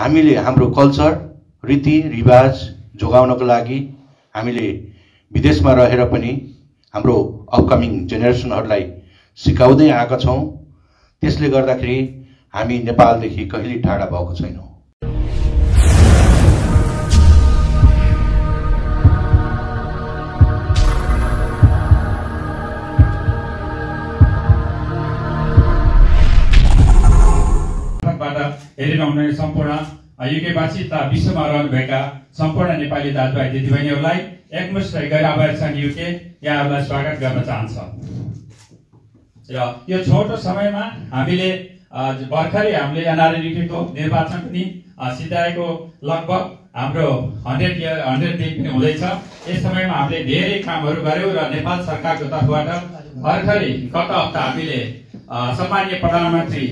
हामीले हाम्रो कल्चर रीति रिवाज जोगाउनको लागि हामीले विदेशमा रहेर पनि हाम्रो अपकमिङ जेनेरेसनहरूलाई सिकाउँदै आएका छौँ। त्यसले गर्दाखेरि हामी नेपालदेखि कहिले टाढा भएको छैनौँ। हेरेर हुने सम्पूर्ण युकेवासी तथा विश्वमा रहनुभएका सम्पूर्ण नेपाली दाजुभाइ दिदीबहिनीहरूलाई एकमुष्ट गैर आभारी सङ्घ युके यहाँहरूलाई स्वागत गर्न चाहन्छ। र यो छोटो समयमा हामीले भर्खरै हामीले एनआरएनयुकेको निर्वाचन पनि सिधाएको लगभग हाम्रो 100 दिन पनि हुँदैछ। यस समयमा हामीले धेरै कामहरू गर्यौँ र नेपाल सरकारको तर्फबाट भर्खरै गत हप्ता हामीले सम्माननीय प्रधानमन्त्री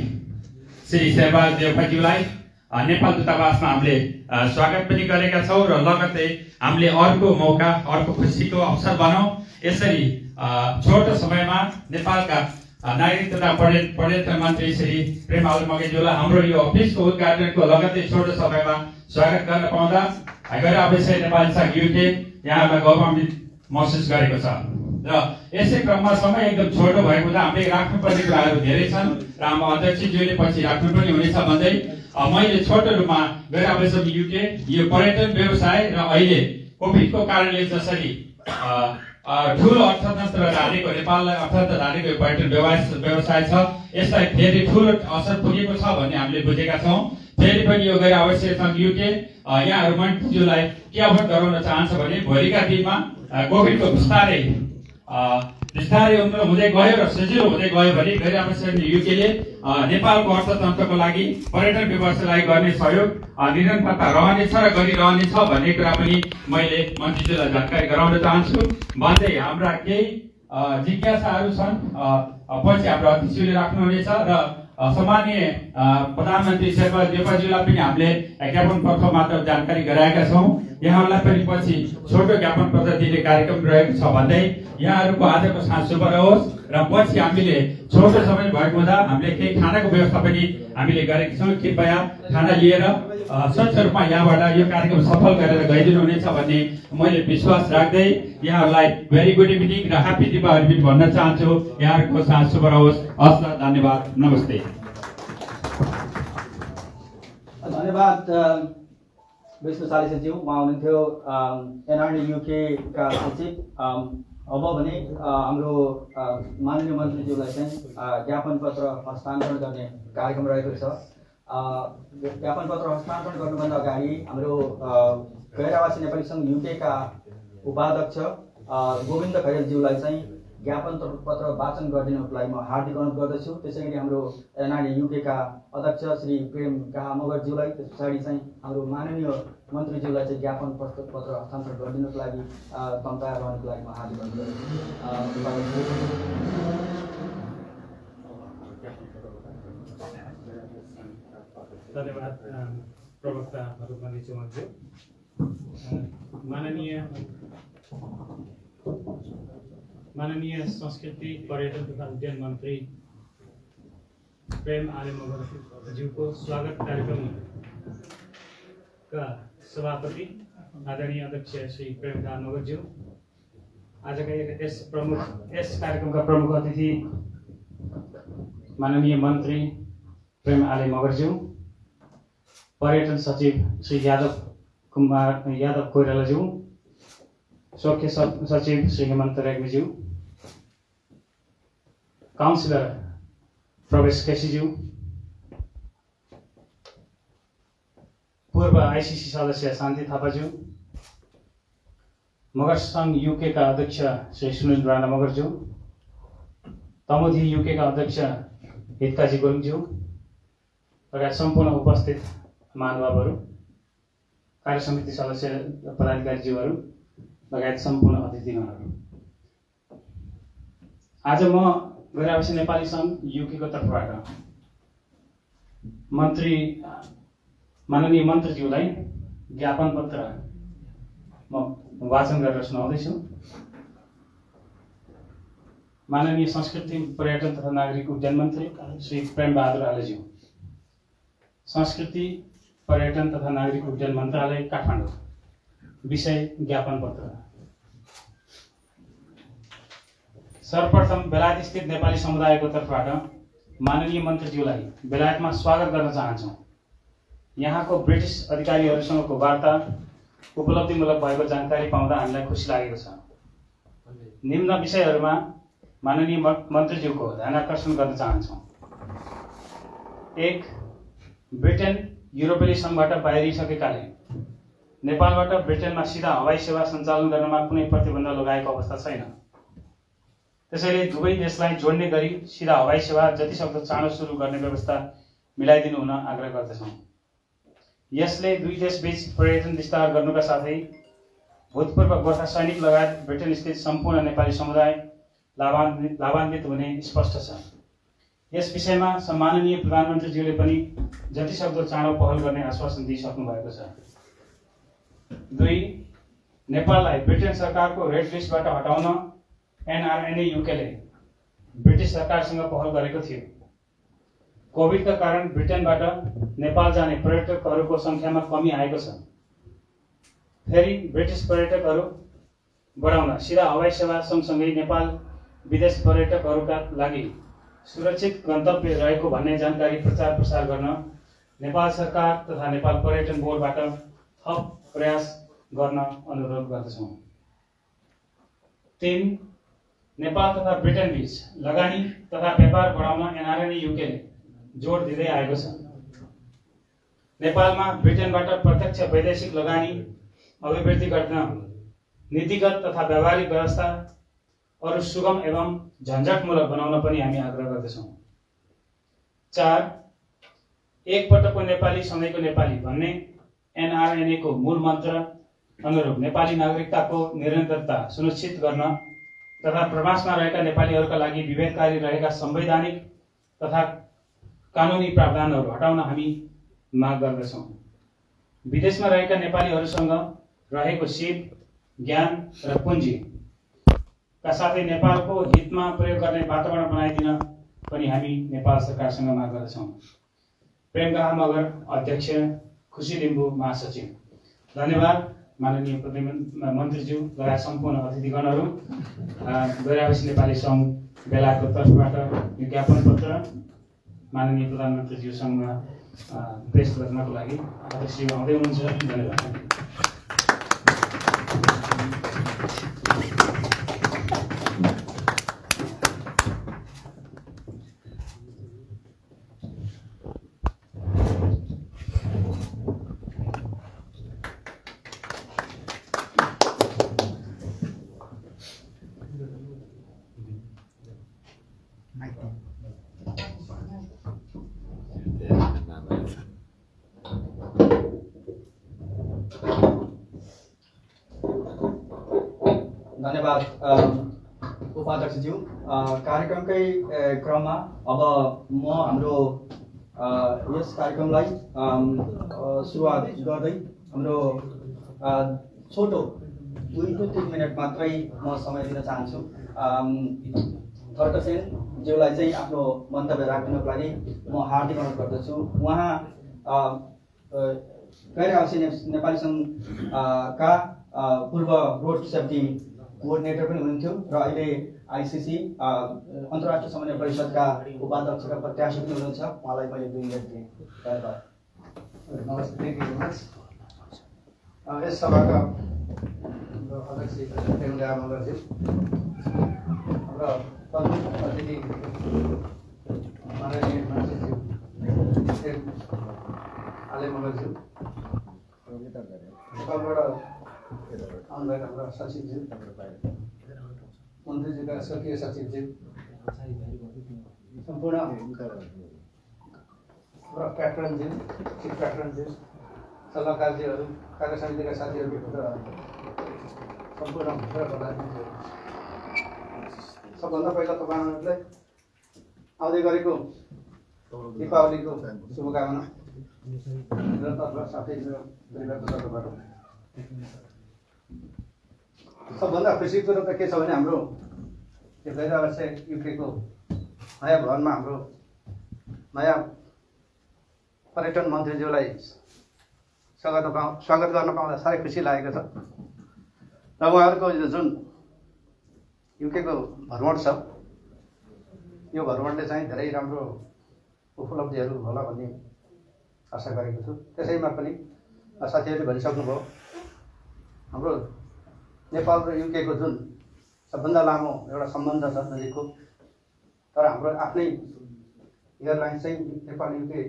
श्री शेरबहादुर देउपाज्यूलाई नेपाल दूतावासमा हामीले स्वागत पनि गरेका छौँ र लगत्तै हामीले अर्को मौका अर्को खुसीको अवसर बनाऊ। यसरी छोटो समयमा नेपालका नागरिक तथा पर्यटन मन्त्री श्री प्रेम आले मगरज्यूलाई हाम्रो यो अफिसको उद्घाटनको लगत्तै छोटो समयमा स्वागत गर्न पाउँदा गैर अवश्य नेपाली सङ्घ युके यहाँलाई गौरवान्वित महसुस गरेको छ। र यसै क्रममा समय एकदम छोटो भएको हुँदा हामीले राख्नुपर्ने कुराहरू धेरै छन् र हाम्रो अध्यक्षज्यूले पछि राख्नुपर्ने हुनेछ भन्दै मैले छोटो रूपमा गैर आवश्यक युके यो पर्यटन व्यवसाय र अहिले कोभिडको कारणले जसरी ठुलो अर्थतन्त्र ढालेको नेपाललाई अर्थतन्त्र ढालेको पर्यटन व्यवसाय छ, यसलाई फेरि ठुलो असर पुगेको छ भन्ने हामीले बुझेका छौँ। फेरि पनि यो गैर आवश्यक सङ्घ युके यहाँहरू मन्त्रीज्यूलाई के अवगत गराउन चाहन्छ भने भोलिका दिनमा कोभिडको बिस्तारै उन्नत हुँदै गयो र सजिलो हुँदै गयो भने गैर आवश्यक युकेले नेपालको अर्थतन्त्रको लागि पर्यटन व्यवसायलाई गर्ने सहयोग निरन्तरता रहनेछ र गरिरहनेछ भन्ने कुरा पनि मैले मन्त्रीज्यूलाई जानकारी गराउन चाहन्छु भन्दै हाम्रा केही जिज्ञासाहरू छन् पछि हाम्रो अध्यक्षज्यूले राख्नुहुनेछ र सम्माननीय प्रधानमन्त्री शेरबहादुर देउपाज्यूलाई पनि हामीले ज्ञापन पत्र मार्फत जानकारी गराएका छौँ। यहाँहरूलाई पनि पछि छोटो ज्ञापन पत्र दिने कार्यक्रम रहेको छ भन्दै यहाँहरूको आजको साँझ शुभ रहोस् र पछि हामीले छोटो समय भएको हुँदा हामीले केही खानाको व्यवस्था पनि हामीले गरेका छौँ। कृपया खाना लिएर स्वच्छ रूपमा यहाँबाट यो कार्यक्रम सफल गरेर गइदिनु हुनेछ भन्ने मैले विश्वास राख्दै यहाँहरूलाई भेरी गुड इभिनिङ र ह्याप्पी दीपावली पनि भन्न चाहन्छु। यहाँहरूको साँझ शुभ रहोस्। हस्, धन्यवाद, नमस्ते। धन्यवाद विष्णु सालिसज्यू, उहाँ हुनुहुन्थ्यो एनआरएनयुके का सचिव। अब भने हाम्रो माननीय मन्त्रीज्यूलाई चाहिँ ज्ञापन पत्र हस्तान्तरण गर्ने कार्यक्रम रहेको छ। ज्ञापन पत्र हस्तान्तरण गर्नुभन्दा अगाडि हाम्रो गैर आवासी नेपाली सङ्घ युकेका उपाध्यक्ष गोविन्द खरेलज्यूलाई चाहिँ ज्ञापन पत्र वाचन गरिदिनुको लागि म हार्दिक अनुरोध गर्दछु। त्यसै गरी हाम्रो एनआरएनयुकेका अध्यक्ष श्री प्रेम काहा मगरज्यूलाई, त्यस पछाडि चाहिँ हाम्रो माननीय मन्त्रीज्यूलाई चाहिँ ज्ञापन पत्र हस्तान्तरण गरिदिनुको लागि तयार रहनुको लागि म हार्दिक अनुरोध गर्दछु। धन्यवाद प्रवक्ताहरू मन्त्रीज्यू। माननीय संस्कृति पर्यटन तथा उद्यान मन्त्री प्रेम आले मगरज्यूको स्वागत कार्यक्रमका सभापति आदरणीय अध्यक्ष श्री प्रेम काहा मगरज्यू, आजका यस कार्यक्रमका प्रमुख अतिथि माननीय मन्त्री प्रेम आले मगरज्यू, पर्यटन सचिव श्री यादव कोइरालाज्यू, स्वास्थ्य सचिव श्री हेमन्त रेग्मीज्यू, काउन्सिलर प्रवेश केसीज्यू, पूर्व आइसिसी सदस्य शान्ति थापाज्यू, मगर सङ्घ युके का अध्यक्ष श्री सुनिल राणा मगरज्यू, तमोधी युके का अध्यक्ष हितकाजी गुरुङज्यू लगायत सम्पूर्ण उपस्थित महानुभावहरू, कार्य समिति सदस्य पदाधिकारीज्यूहरू लगायत सम्पूर्ण अतिथिगणहरू, आज म गैर आवासीय नेपाली सङ्घ युकेको तर्फबाट माननीय मन्त्रीज्यूलाई ज्ञापन पत्र म वाचन गरेर सुनाउँदैछु। माननीय संस्कृति पर्यटन तथा नागरिक उड्डयन मन्त्री श्री प्रेम बहादुर आलेज्यू, संस्कृति पर्यटन तथा नागरिक उड्डयन मन्त्रालय काठमाडौँ। विषय ज्ञापन पत्र। सर्वप्रथम बेलायत स्थित नेपाली समुदायको तर्फबाट माननीय मन्त्रीज्यूलाई बेलायतमा स्वागत गर्न चाहन्छौँ। यहाँको ब्रिटिस अधिकारीहरूसँगको वार्ता उपलब्धिमूलक भएको जानकारी पाउँदा हामीलाई खुसी लागेको छ। निम्न विषयहरूमा माननीय मन्त्रीज्यूको ध्यानाकर्षण गर्न चाहन्छौँ। 1. ब्रिटेन युरोपेली सङ्घबाट बाहिरिसकेकाले नेपालबाट ब्रिटेनमा सिधा हवाई सेवा सञ्चालन गर्नमा कुनै प्रतिबन्ध लगाएको अवस्था छैन। त्यसैले दुवै देशलाई जोड्ने गरी सिधा हवाई सेवा जतिसक्दो चाँडो सुरु गर्ने व्यवस्था मिलाइदिनु हुन आग्रह गर्दछौँ। यसले दुई देशबीच पर्यटन विस्तार गर्नुका साथै भूतपूर्व गोर्खा सैनिक लगायत ब्रिटेन स्थित सम्पूर्ण नेपाली समुदाय लाभान्वित हुने स्पष्ट छ। यस विषयमा सम्माननीय प्रधानमन्त्रीज्यूले पनि जतिसक्दो चाँडो पहल गर्ने आश्वासन दिइसक्नु भएको छ। 2. नेपाललाई ब्रिटेन सरकारको रेड लिस्टबाट हटाउन NRNA युकेले ब्रिटिस सरकारसँग पहल गरेको थियो। कोभिडका कारण ब्रिटेनबाट नेपाल जाने पर्यटकहरूको सङ्ख्यामा कमी आएको छ। फेरि ब्रिटिस पर्यटकहरू बढाउन सिधा हवाई सेवा सँगसँगै नेपाल विदेश पर्यटकहरूका लागि सुरक्षित गन्तव्य रहेको भन्ने जानकारी प्रचार प्रसार गर्न नेपाल सरकार तथा नेपाल पर्यटन बोर्डबाट थप प्रयास गर्न अनुरोध गर्दछौँ। 3. नेपाल तथा ब्रिटेन बीच लगानी तथा व्यापार बढाउन NRNA युकेले जोड दिँदै आएको छ। नेपालमा ब्रिटेनबाट प्रत्यक्ष वैदेशिक लगानी अभिवृद्धि गर्न नीतिगत तथा व्यावहारिक व्यवस्था अरू सुगम एवं झन्झटमूलक बनाउन पनि हामी आग्रह गर्दछौँ। 4. एक पटकको नेपाली सँगैको नेपाली भन्ने NRNA को मूल मन्त्र अनुरूप नेपाली नागरिकताको निरन्तरता सुनिश्चित गर्न तथा प्रवासमा रहेका नेपालीहरूका लागि विभेदकारी रहेका संवैधानिक तथा कानुनी प्रावधानहरू हटाउन हामी माग गर्दछौँ। विदेशमा रहेका नेपालीहरूसँग रहेको सिप, ज्ञान र पुँजीका साथै नेपालको हितमा प्रयोग गर्ने वातावरण बनाइदिन पनि हामी नेपाल सरकारसँग माग गर्दछौँ। प्रेमकहा मगर, अध्यक्ष, खुसी लिम्बू, महासचिव। धन्यवाद माननीय मन्त्रीज्यू लगायत सम्पूर्ण अतिथिगणहरू। गैर-आवासीय नेपाली सङ्घ बेलायतको तर्फबाट ज्ञापन पत्र माननीय प्रधानमन्त्रीज्यूसँग पेश गर्नको लागि अध्यक्षज्यू आउँदै हुनुहुन्छ। धन्यवाद। धन्यवाद उपाध्यक्षज्यू। कार्यक्रमकै क्रममा अब म हाम्रो यस कार्यक्रमलाई सुरुवात गर्दै हाम्रो छोटो 2-3 मिनट मात्रै म समय दिन चाहन्छु। थर्कसेनज्यूलाई चाहिँ आफ्नो मन्तव्य राख्नको लागि म हार्दिक अनुरोध गर्दछु। उहाँ गैर-आवासीय नेपाली सङ्घका पूर्व रोड सेफ्टी कोअर्डिनेटर पनि हुनुहुन्थ्यो र अहिले ICC अन्तर्राष्ट्रिय समन्वय परिषदका उपाध्यक्षका प्रत्याशी पनि हुनुहुन्छ। उहाँलाई मैले 2 मिनट दिएँ। धन्यवाद। नमस्ते, थ्याङ्क यू भेरी मच। यस सभाका अध्यक्ष प्रेमकहा मगरज्यू, हाम्रो प्रमुख अतिथि माननीय मन्त्रीज्यू आले मगरज्यू, नेपालबाट आउनुभएका हाम्रा सचिवज्यू, मन्त्रीज्यूका स्वकीय सचिवज्यू, सम्पूर्ण प्याट्रनज्यू, चिफ प्याट्रनज्यू, सल्लाहकारज्यूहरू, कार्य समितिका साथीहरू र सम्पूर्ण प्रधानमन्त्रीहरू, सबभन्दा पहिला तपाईँहरूलाई आउँदै गरेको दीपावलीको शुभकामना मेरो तर्फबाट साथै मेरो परिवारको तर्फबाट। सबभन्दा खुसी कुरो त के छ भने हाम्रो यो गैर-आवासीय युकेको नयाँ भवनमा हाम्रो नयाँ पर्यटन मन्त्रीज्यूलाई स्वागत गर्न पाउँदा साह्रै खुसी लागेको छ र उहाँहरूको जुन युकेको भ्रमण छ यो भ्रमणले चाहिँ धेरै राम्रो उपलब्धिहरू होला भन्ने आशा गरेको छु। त्यसैमा पनि साथीहरूले भनिसक्नुभयो हाम्रो नेपाल र युकेको जुन सबभन्दा लामो एउटा सम्बन्ध छ नजिकको, तर हाम्रो आफ्नै एयरलाइन चाहिँ नेपाल युके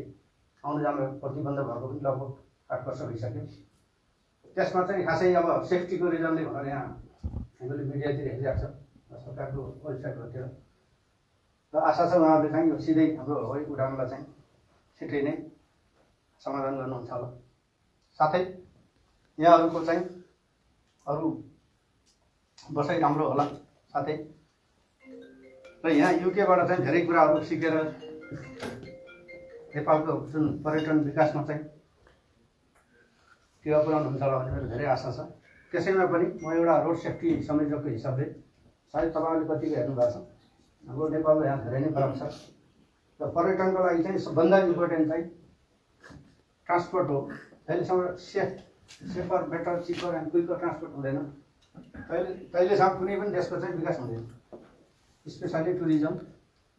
आउनु जानु प्रतिबन्ध भएको पनि लगभग 8 वर्ष भइसक्यो। त्यसमा चाहिँ खासै अब सेफ्टीको रिजनले भनेर यहाँ हामीले मिडियातिर हेरिरहेको छ सरकारको वेबसाइटहरूतिर र आशा छ उहाँहरूले चाहिँ यो सिधै हाम्रो हवाई उडानलाई चाहिँ छिट्टै नै समाधान गर्नुहुन्छ होला। साथै यहाँहरूको चाहिँ अरू बसाइ राम्रो होला। साथै र यहाँ युकेबाट चाहिँ धेरै कुराहरू सिकेर नेपालको जुन पर्यटन विकासमा चाहिँ टेवा पुर्याउनुहुन्छ होला भन्ने मेरो धेरै आशा छ। त्यसैमा पनि म एउटा रोड सेफ्टी संयोजकको हिसाबले सायद तपाईँहरूले कतिको हेर्नु भएको छ, हाम्रो नेपालको यहाँ धेरै नै फरक छ र पर्यटनको लागि चाहिँ सबभन्दा इम्पोर्टेन्ट चाहिँ ट्रान्सपोर्ट हो। अहिलेसम्म safer better cheaper and quicker transport हुँदैन। कहिलेसम्म कुनै पनि देशको चाहिँ विकास हुँदैन, स्पेसली टुरिज्म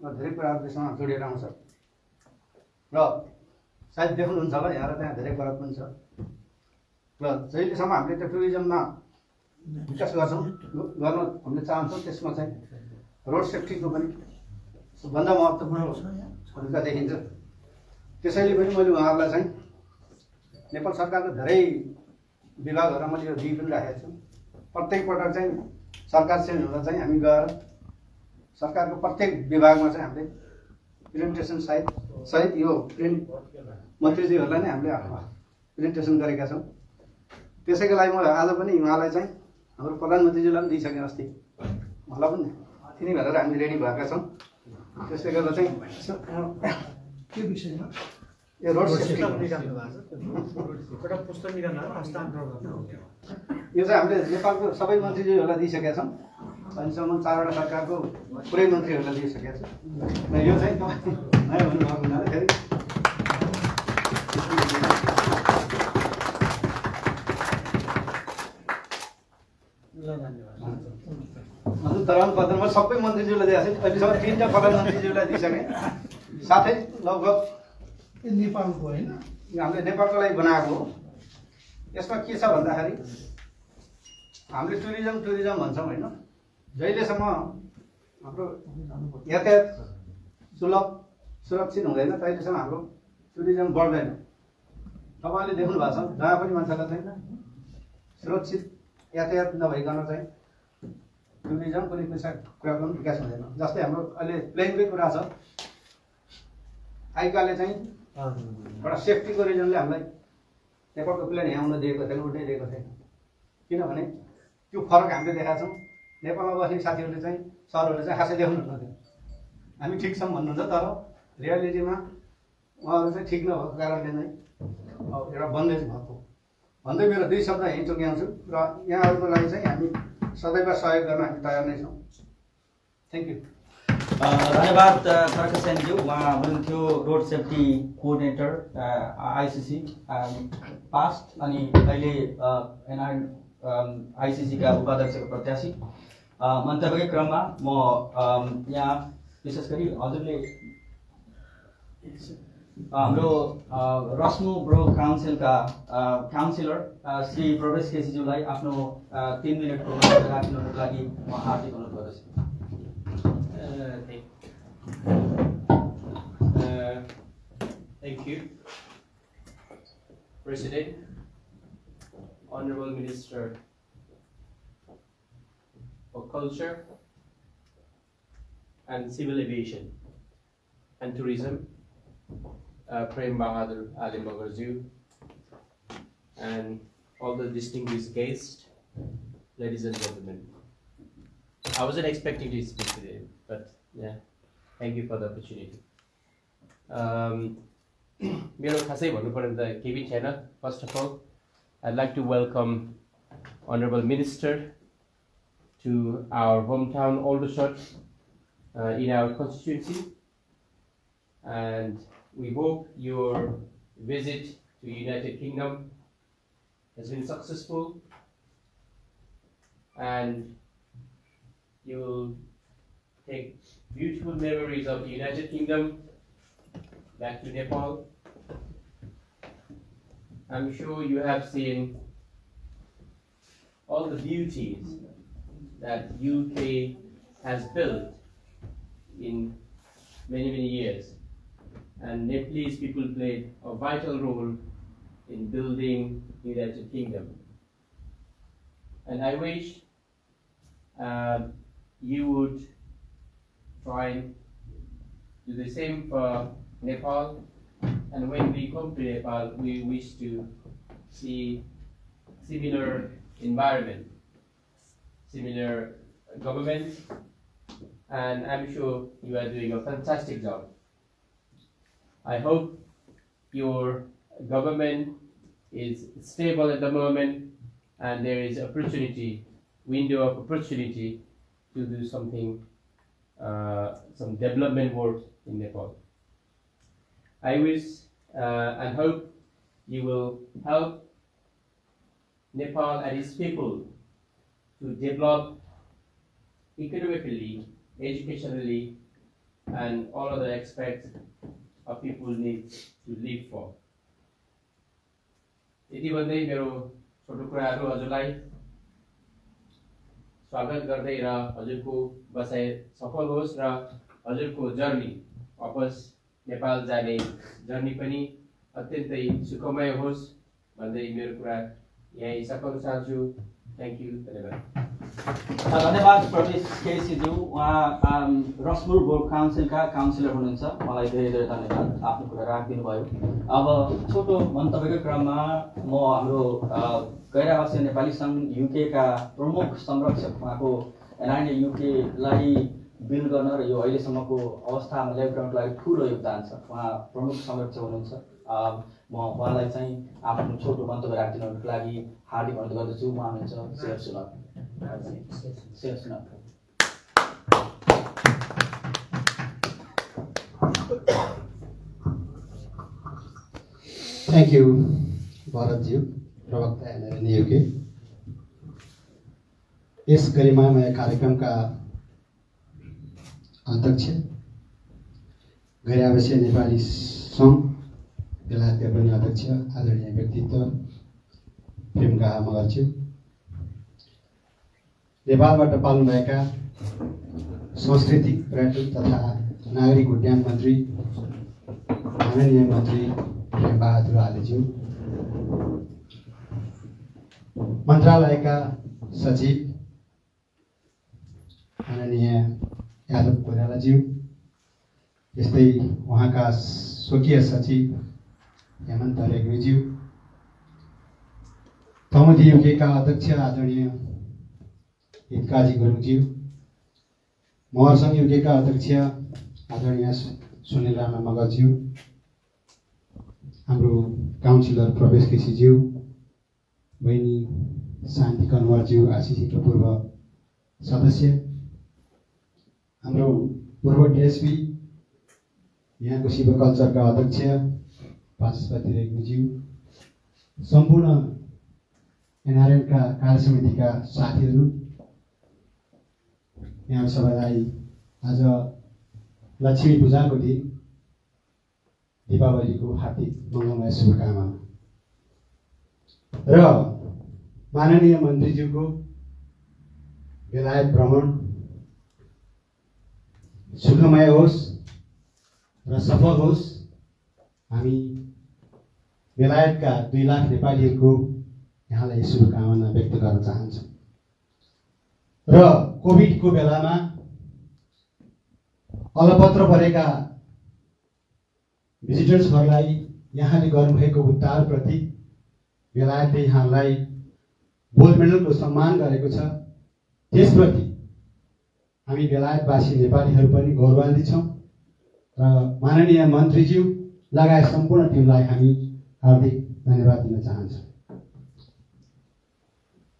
र धेरै कुराहरू त्यसमा जोडिएर आउँछ र सायद देख्नुहुन्छ होला यहाँ र त्यहाँ धेरै फरक पनि छ र जहिलेसम्म हामीले त्यो टुरिज्ममा विकास गर्न हामीले चाहन्छौँ त्यसमा चाहिँ रोड सेफ्टीको पनि सबभन्दा महत्त्वपूर्ण भूमिका देखिन्छ। त्यसैले पनि मैले उहाँहरूलाई चाहिँ नेपाल सरकारको धेरै विभागहरूमा मैले यो दिइ पनि राखेको छु। प्रत्येक पटक चाहिँ सरकार चेन्ज हुँदा चाहिँ हामी गएर सरकारको प्रत्येक विभागमा चाहिँ हामीले प्रेजेन्टेसन सहित यो मन्त्रीजीहरूलाई नै हामीले प्रेजेन्टेसन गरेका छौँ। त्यसैको लागि म आज पनि उहाँलाई चाहिँ हाम्रो प्रधानमन्त्रीजीलाई पनि दिइसकेँ अस्ति, उहाँलाई पनि तिनी भनेर हामी रेडी भएका छौँ। त्यसले गर्दा चाहिँ के विषयमा यो रोड सेफ्टी यो चाहिँ हामीले नेपालको सबै मन्त्रीजीहरूलाई दिइसकेका छौँ। अहिलेसम्म 4वटा सरकारको पुरै मन्त्रीहरूलाई दिइसकेका छौँ र यो चाहिँ नयाँ भन्नुभएको हुनाले धेरै हजुर धरान सबै मन्त्रीज्यूलाई दिएको छु। अहिलेसम्म 3टा प्रधानमन्त्रीज्यूलाई दिइसकेँ। साथै लगभग नेपालको होइन हामीले नेपालको लागि बनाएको हो। यसमा के छ भन्दाखेरि हामीले टुरिज्म भन्छौँ होइन, जहिलेसम्म हाम्रो यातायात सुरक्षित हुँदैन तहिलेसम्म हाम्रो टुरिज्म बढ्दैन। तपाईँले देख्नु भएको छ जहाँ पनि मान्छेलाई चाहिँ सुरक्षित यातायात नभइकन चाहिँ टुरिज्म कुनै कुराको पनि विकास हुँदैन। जस्तै हाम्रो अहिले प्लेनकै कुरा छ, आइकाले चाहिँ एउटा सेफ्टीको रिजनले हामीलाई नेपालको प्लेन यहाँ आउन दिएको थिएन, उड्नै दिएको थिएन। किनभने त्यो फरक हामीले देखाएको छौँ। नेपालमा बस्ने साथीहरूले चाहिँ सरहरूले चाहिँ खासै देख्नुहुन्न थियो। हामी ठिक छौँ भन्नुहुन्छ, तर रियालिटीमा उहाँहरू चाहिँ ठिक नभएको कारणले नै एउटा बन्देज भएको भन्दै मेरो 2 शब्द यहीँ टोक्याउँछु र यहाँहरूको लागि चाहिँ हामी सदैव सहयोग गर्न हामी तयार नै छौँ। Thank you. धन्यवाद खड्का सेनज्यू। उहाँ हुनुहुन्थ्यो road safety coordinator ICC past अनि अहिले आइसिसीका उपाध्यक्षको प्रत्याशी। मन्तव्यकै क्रममा म यहाँ विशेष गरी हजुरले हाम्रो रस्नु ब्रो काउन्सिलका काउन्सिलर श्री प्रवेश केसीज्यूलाई आफ्नो 3 मिनटको वक्तव्य राख्नुको लागि म हार्दिक अनुरोध गर्दछु। Thank you, President, Honorable Minister for Culture and Civil Aviation and Tourism, Prem Bahadur Alim Bagarju, and all the distinguished guests, ladies and gentlemen. I wasn't expecting to speak today, but yeah, thank you for the opportunity. मेरो खासै भन्नुपर्ने त केही पनि छैन। First of all, I'd like to welcome Honorable Minister to our hometown Aldershot in our constituency, and we hope your visit to United Kingdom has been successful, and you will take beautiful memories of the United Kingdom back to Nepal. I'm sure you have seen all the beauties that UK has built in many years, and Nepalese people played a vital role in building the United Kingdom. And I wish you would try and do the same for Nepal. And when we come to Nepal, we wish to see similar environment, similar government, and I'm sure you are doing a fantastic job. I hope your government is stable at the moment, and there is opportunity, window of opportunity to do something, some development work in Nepal. I wish and hope you will help Nepal and its people to develop economically, educationally, and all other aspects of people need to live for. यति भन्दै मेरो छोटो कुराहरू हजुरलाई स्वागत गर्दै र हजुरको बसाइ सफल होस् र हजुरको जर्नी वापस नेपाल जाने जर्नी पनि अत्यन्तै सुखमय होस् भन्दै मेरो कुरा यही सफल चाहन्छु। थ्याङ्क यू, धन्यवाद। धन्यवाद प्रवेश केसीज्यू, उहाँ रसपुर बोर्ड काउन्सिलका काउन्सिलर हुनुहुन्छ। मलाई धेरै धन्यवाद, आफ्नो कुरा राखिदिनु भयो। अब छोटो मन्तव्यको क्रममा म हाम्रो गैर आवासीय नेपाली सङ्घ युकेका प्रमुख संरक्षक, उहाँको एनआरडी युकेलाई बिल्ड गर्न र यो अहिलेसम्मको अवस्थामा ल्याइपुर्याउनको लागि ठुलो योगदान छ। उहाँ प्रमुख संरक्षक हुनुहुन्छ। म उहाँलाई चाहिँ आफ्नो छोटो मन्तव्य राखिदिनुको लागि हार्दिक अनुरोध गर्दछु। उहाँ हुनुहुन्छ शेर सुनार। थ्याङ्क यू भरतज्यू, प्रवक्ता एनआरडी युके। यस गरिमामय कार्यक्रमका अध्यक्ष, गैर आवासीय नेपाली सङ्घ बेलायतका पनि अध्यक्ष आदरणीय व्यक्तित्व प्रेमका मगरज्यू, नेपालबाट पाल्नुभएका सांस्कृतिक, पर्यटन तथा नागरिक उड्डयन मन्त्री माननीय मन्त्री प्रेमबहादुर आलेज्यू, मन्त्रालयका सचिव माननीय यादव कोइरालाज्यू, यस्तै उहाँका स्वकीय सचिव हेमन्त रेग्मीज्यू, तमोदी युकेका अध्यक्ष आदरणीय हितकाजी गुरुङज्यू, महरसङ्घ युकेका अध्यक्ष आदरणीय सुनिल राणा मगरज्यू, हाम्रो काउन्सिलर प्रवेश केसीज्यू, बहिनी शान्ति कन्वरज्यू, आरसीसीका पूर्व सदस्य, हाम्रो पूर्व डिएसपी, यहाँको शिव कल्चरका अध्यक्ष वाचस्पति रेग्मीज्यू, सम्पूर्ण एनआरएनका कार्य समितिका साथीहरू, यहाँ सबैलाई आज लक्ष्मी पूजाको दिन दीपावलीको हार्दिक मङ्गलमय शुभकामना र माननीय मन्त्रीज्यूको बेलायत भ्रमण सुखमय होस् र सफल होस्। हामी बेलायतका 2 लाख नेपालीहरूको यहाँलाई शुभकामना व्यक्त गर्न चाहन्छौँ र कोभिडको बेलामा अलपत्र परेका भिजिटर्सहरूलाई यहाँले गर्नुभएको उद्धारप्रति बेलायतले यहाँलाई गोल्ड मेडलको सम्मान गरेको छ। त्यसप्रति हामी बेलायतवासी नेपालीहरू पनि गौरवान्वित छौँ र माननीय मन्त्रीज्यू लगायत सम्पूर्ण टिमलाई हामी हार्दिक धन्यवाद दिन चाहन्छौँ।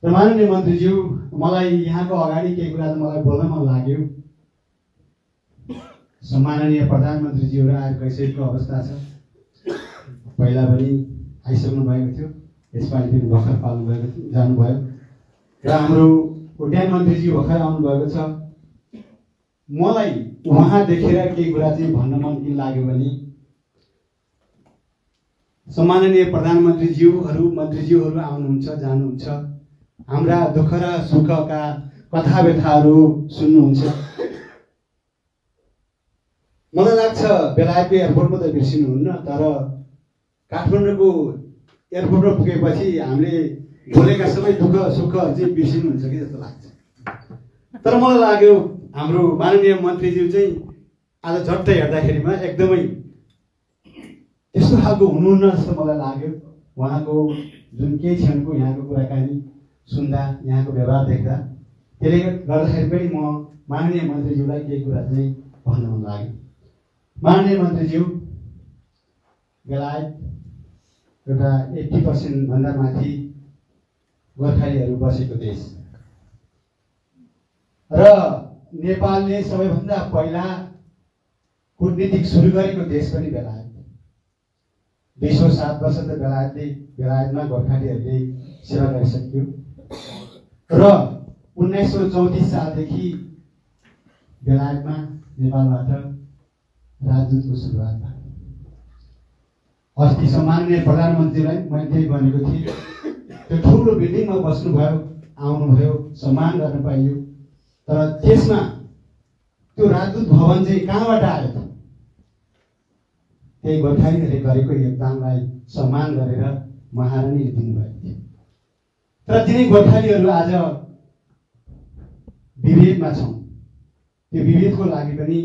र माननीय मन्त्रीज्यू, मलाई यहाँको अगाडि केही कुरा त मलाई बोल्न मन लाग्यो। सम्माननीय प्रधानमन्त्रीज्यूहरू आएर गइसकेको अवस्था छ, पहिला पनि आइसक्नु भएको थियो। यसपालि पनि भर्खर पाल्नुभएको जानुभयो र हाम्रो उद्यान मन्त्रीजी भर्खर आउनुभएको छ। मलाई उहाँ देखेर केही कुरा चाहिँ भन्न मन के लाग्यो भने सम्माननीय प्रधानमन्त्रीज्यूहरू मन्त्रीज्यूहरू आउनुहुन्छ जानुहुन्छ, हाम्रा दुःख र सुखका कथा व्यथाहरू सुन्नुहुन्छ। मलाई लाग्छ बेलायतको एयरपोर्टमा त बिर्सिनुहुन्न, तर काठमाडौँको एयरपोर्टमा पुगेपछि हामीले बोलेका सबै दुःख सुख चाहिँ बिर्सिनुहुन्छ कि जस्तो लाग्छ। तर मलाई लाग्यो हाम्रो माननीय मन्त्रीज्यू चाहिँ आज झट्ट हेर्दाखेरिमा एकदमै त्यस्तो खालको हुनुहुन्न जस्तो मलाई लाग्यो। उहाँको जुन केही क्षणको यहाँको कुराकानी सुन्दा, यहाँको व्यवहार देख्दा, त्यसले गर्दाखेरि पनि म माननीय मन्त्रीज्यूलाई केही कुरा चाहिँ भन्न मन लाग्यो। माननीय मन्त्रीज्यू, बेलायत एउटा 80% भन्दा माथि गोर्खालीहरू बसेको देश र नेपालले सबैभन्दा पहिला कूटनीतिक सुरु गरेको देश पनि बेलायत। 207 वर्ष त बेलायतमा गोर्खालीहरूले सेवा गरिसक्यो र 1934 सालदेखि बेलायतमा नेपालबाट राजदूतको सुरुवात भयो। अस्ति सम्माननीय प्रधानमन्त्रीलाई मैले भनेको थिएँ, त्यो ठुलो बिल्डिङमा बस्नुभयो, आउनुभयो, सम्मान गर्न पाइयो, तर त्यसमा त्यो राजदूत भवन चाहिँ कहाँबाट आयो त? त्यही गोर्खालीहरूले गरेको योगदानलाई सम्मान गरेर महारानीले दिनुभएको थियो। तर तिनै गोर्खालीहरू आज विभेदमा छौँ। त्यो विभेदको लागि पनि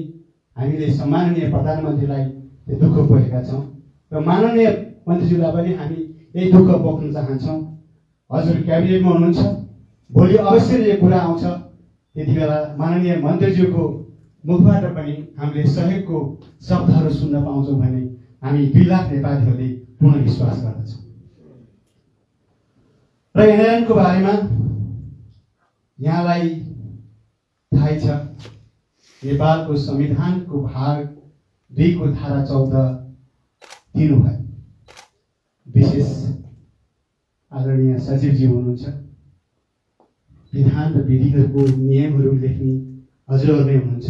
हामीले सम्माननीय प्रधानमन्त्रीलाई त्यो दुःख पोखेका छौँ र माननीय मन्त्रीज्यूलाई पनि हामी यही दुःख पोख्न चाहन्छौँ। हजुर क्याबिनेटमा हुनुहुन्छ, भोलि अवश्य यो कुरा आउँछ, त्यति बेला माननीय मन्त्रीज्यूको मुखबाट पनि हामीले सहयोगको शब्दहरू सुन्न पाउँछौँ भने हामी 2 लाख नेपालीहरूले पूर्ण विश्वास गर्दछौँ। र एनआरएनको बारेमा यहाँलाई थाहै छ, नेपालको संविधानको भाग 2 को धारा 14 दिनुभयो। विशेष आदरणीय सचिवजी हुनुहुन्छ, विधान र विधिहरूको नियमहरू लेख्ने हजुरहरू नै हुनुहुन्छ।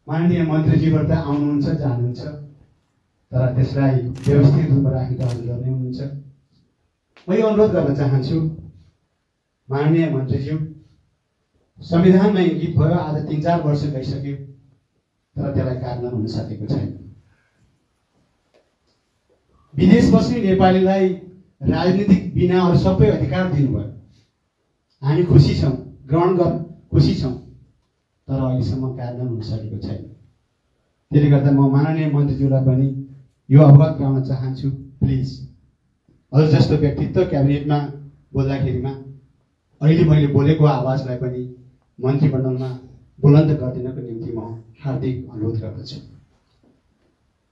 माननीय मन्त्रीजीबाट आउनुहुन्छ जानुहुन्छ, तर त्यसलाई व्यवस्थित रूपमा राख्ने त हजुरहरू नै हुनुहुन्छ। म यो अनुरोध गर्न चाहन्छु, माननीय मन्त्रीज्यू, संविधानमा इङ्गित भयो, आज 3-4 वर्ष गइसक्यो, तर त्यसलाई कार्यान्वयन हुन सकेको छैन। विदेश बस्ने नेपालीलाई राजनीतिक बिना अरू सबै अधिकार दिनुभयो, हामी खुसी छौँ, ग्रहण गर्न खुसी छौँ, तर अहिलेसम्म कार्यान्वयन हुन सकेको छैन। त्यसले गर्दा म माननीय मन्त्रीज्यूलाई पनि यो अवगत गराउन चाहन्छु, प्लिज हजुर जस्तो व्यक्तित्व क्याबिनेटमा बोल्दाखेरिमा अहिले मैले बोलेको आवाजलाई पनि मन्त्रीमण्डलमा बुलन्द गरिदिनको निम्ति म हार्दिक अनुरोध गर्दछु।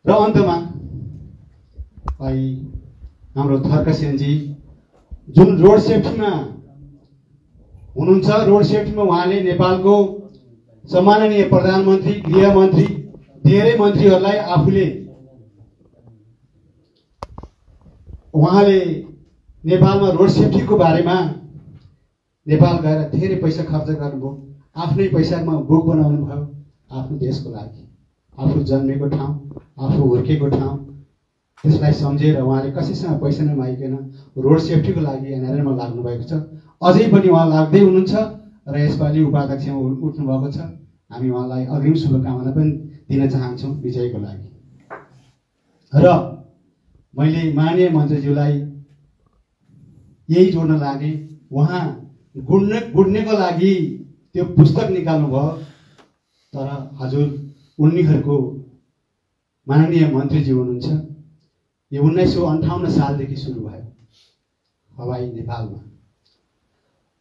र अन्तमा हाम्रो थर्कसेनजी जुन रोड सेफ्टीमा हुनुहुन्छ, रोड सेफ्टीमा उहाँले नेपालको सम्माननीय प्रधानमन्त्री, गृहमन्त्री, धेरै मन्त्रीहरूलाई आफूले उहाँले नेपालमा रोड सेफ्टीको बारेमा नेपाल गएर धेरै पैसा खर्च गर्नुभयो, आफ्नै पैसामा बुक बनाउनु भयो आफ्नो देशको लागि, आफू जन्मेको ठाउँ, आफू हुर्केको ठाउँ, त्यसलाई सम्झेर उहाँले कसैसँग पैसा नमागिकन रोड सेफ्टीको लागि एनआरएनमा लाग्नु भएको छ। अझै पनि उहाँ लाग्दै हुनुहुन्छ र यसपालि उपाध्यक्षमा उठ्नु भएको छ। हामी उहाँलाई अग्रिम शुभकामना पनि दिन चाहन्छौँ विजयको लागि। र मैले माननीय मन्त्रीज्यूलाई यही जोड्न लागे, उहाँ गुड्नेको लागि त्यो पुस्तक निकाल्नु भयो, तर हजुर उनीहरूको माननीय मन्त्रीज्यू हुनुहुन्छ, यो 1958 सालदेखि सुरु भयो हवाई नेपालमा।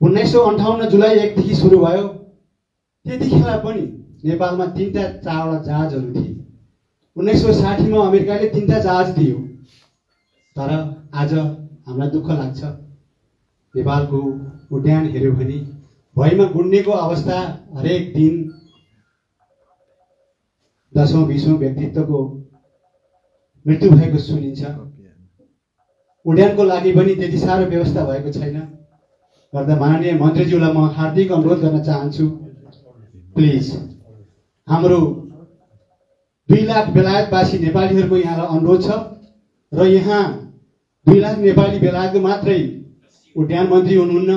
1958 जुलाई 1 देखि सुरु भयो। त्यतिखेर पनि नेपालमा 3-4वटा जहाजहरू थिए। 1960 मा अमेरिकाले 3टा जहाज दियो, तर आज हामीलाई दुःख लाग्छ, नेपालको उड्यान हेऱ्यो भने भुइँमा गुड्नेको अवस्था हरेक दिन 10औं 20औं व्यक्तित्वको मृत्यु भएको सुनिन्छ। उड्यानको लागि पनि त्यति साह्रो व्यवस्था भएको छैन गर्दा माननीय मन्त्रीज्यूलाई म हार्दिक अनुरोध गर्न चाहन्छु, प्लिज हाम्रो 2 लाख बेलायतवासी नेपालीहरूको यहाँलाई अनुरोध छ र यहाँ 2 लाख नेपाली बेलायतको मात्रै उड्यान मन्त्री हुनुहुन्न,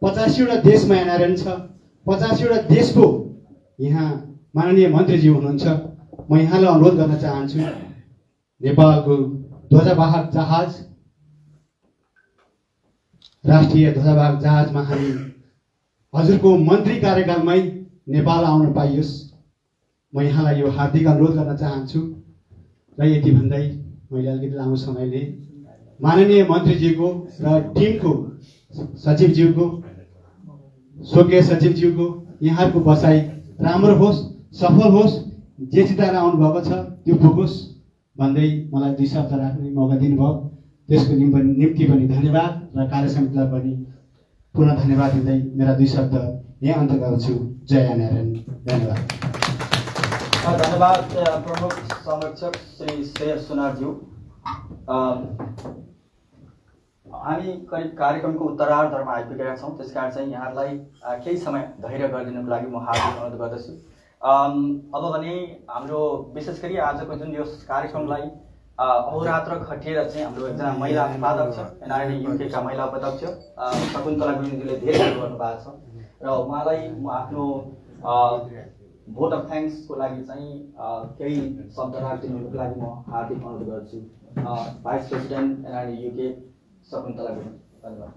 85वटा देशमा एनआरएन छ, 85वटा देशको यहाँ माननीय मन्त्रीज्यू हुनुहुन्छ। म यहाँलाई अनुरोध गर्न चाहन्छु, नेपालको ध्वजावाहक जहाज, राष्ट्रिय ध्वजावाहक जहाजमा हामी हजुरको मन्त्री कार्यकालमै नेपाल आउन पाइयोस्। म यहाँलाई यो हार्दिक अनुरोध गर्न चाहन्छु र यति भन्दै मैले अलिकति लामो समयले माननीय मन्त्रीज्यूको र टिमको सचिवज्यूको, स्वकीय सचिवज्यूको यहाँहरूको बसाइ राम्रो होस्, सफल होस्, जे चिताएर आउनुभएको छ त्यो पुगोस् भन्दै मलाई 2 शब्द राख्ने मौका दिनुभयो, त्यसको निम्ति पनि धन्यवाद र कार्य समितिलाई पनि पुनः धन्यवाद दिँदै मेरा 2 शब्द यहाँ अन्त गर्छु। जय एनआरएन। धन्यवाद। धन्यवाद प्रमुख संरक्षक श्री श्रेयस सुनारज्यू। हामी करिब कार्यक्रमको उत्तरार्धमा आइपुगेका छौँ, त्यसकारण चाहिँ यहाँहरूलाई केही समय धैर्य गरिदिनुको लागि म हार्दिक अनुरोध गर्दछु। अब भने हाम्रो विशेष गरी आजको जुन यो कार्यक्रमलाई अहोरात्र खटिएर चाहिँ हाम्रो एकजना महिला उपाध्यक्ष एनआरएन युकेका महिला उपाध्यक्ष शकुन्तला गुरुङज्यूले धेरै गर्नुभएको छ र उहाँलाई म आफ्नो भोट अफ थ्याङ्क्सको लागि चाहिँ केही शब्द राखिदिनुको लागि म हार्दिक अनुरोध गर्छु। Vice president NRN UK Shakuntala Gurung. धन्यवाद।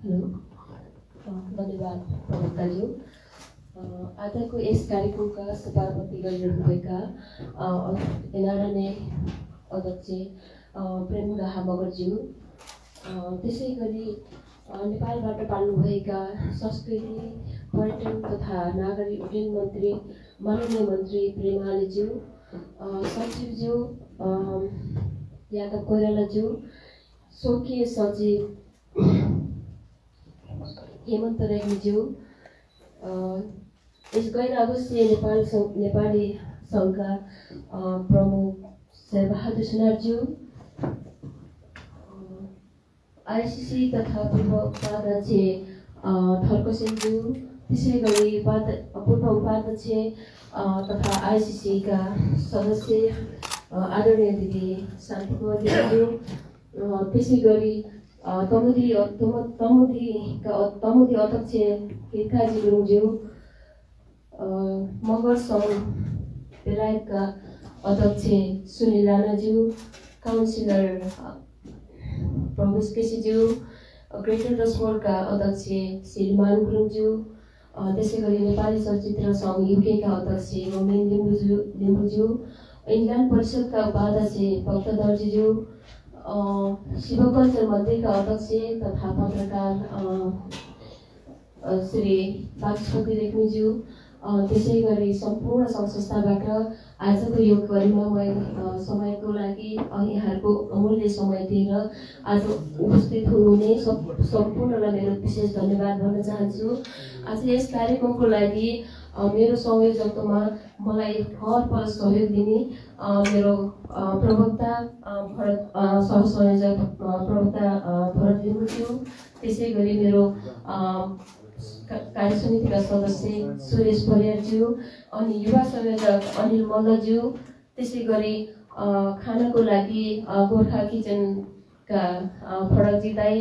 हेलो, धन्यवाद प्रवक्ताज्यू। आजको यस कार्यक्रमका सभापति गरिरहनुभएका एनआरएनए अध्यक्ष प्रेम दाहा मगरज्यू, त्यसै गरी नेपालबाट पाल्नुभएका संस्कृति, पर्यटन तथा नागरिक उड्डयन मन्त्री माननीय मन्त्री प्रेमालेज्यू, सचिवज्यू यादव कोइरालाज्यू, स्वकीय सचिव हेमन्त रेग्मीज्यू, यस गैर आवासीय नेपाली सङ्घका प्रमुख शेरबहादुर सुनारज्यू, आइसिसी तथा पूर्व उपाध्यक्ष थर्कसेनज्यू, त्यसै गरी पूर्व उपाध्यक्ष तथा आइसिसीका सदस्य आदरणीय दिदी शान्ति कुमारज्यू, त्यसै गरी तमुदी अध्यक्ष हितकाजी गुरुङज्यू, मगर सङ्घ बेलायतका अध्यक्ष सुनिल राणाज्यू, काउन्सिलर प्रवेश केसीज्यू, ग्रेटर डसबोर्डका अध्यक्ष श्रीमान गुरुङज्यू, त्यसै गरी नेपाली चलचित्र सङ्घ युकेका अध्यक्ष रोमेन लिम्बुज्यू, इन्डियन परिषदका उपाध्यक्ष भक्त दर्जीज्यू, शिवकल्चर मन्दिरका अध्यक्ष तथा पत्रकार श्री बागस्पति रेग्मीज्यू, त्यसै गरी सम्पूर्ण सङ्घ संस्थाबाट आजको यो गरिमामय समयको लागि यहाँहरूको अमूल्य समय दिएर आज उपस्थित हुनुहुने सम्पूर्णलाई मेरो विशेष धन्यवाद भन्न चाहन्छु। आज यस कार्यक्रमको लागि मेरो संयोजकमा मलाई हरपल सहयोग दिने मेरो प्रवक्ता सहसंयोजक प्रवक्ता भरत लिम्बुज्यू, त्यसै गरी मेरो कार्य समितिका सदस्य सुरेश परियारज्यू, अनि युवा संयोजक अनिल मल्लज्यू, त्यसै गरी खानाको लागि गोर्खा किचनका फडकजी दाई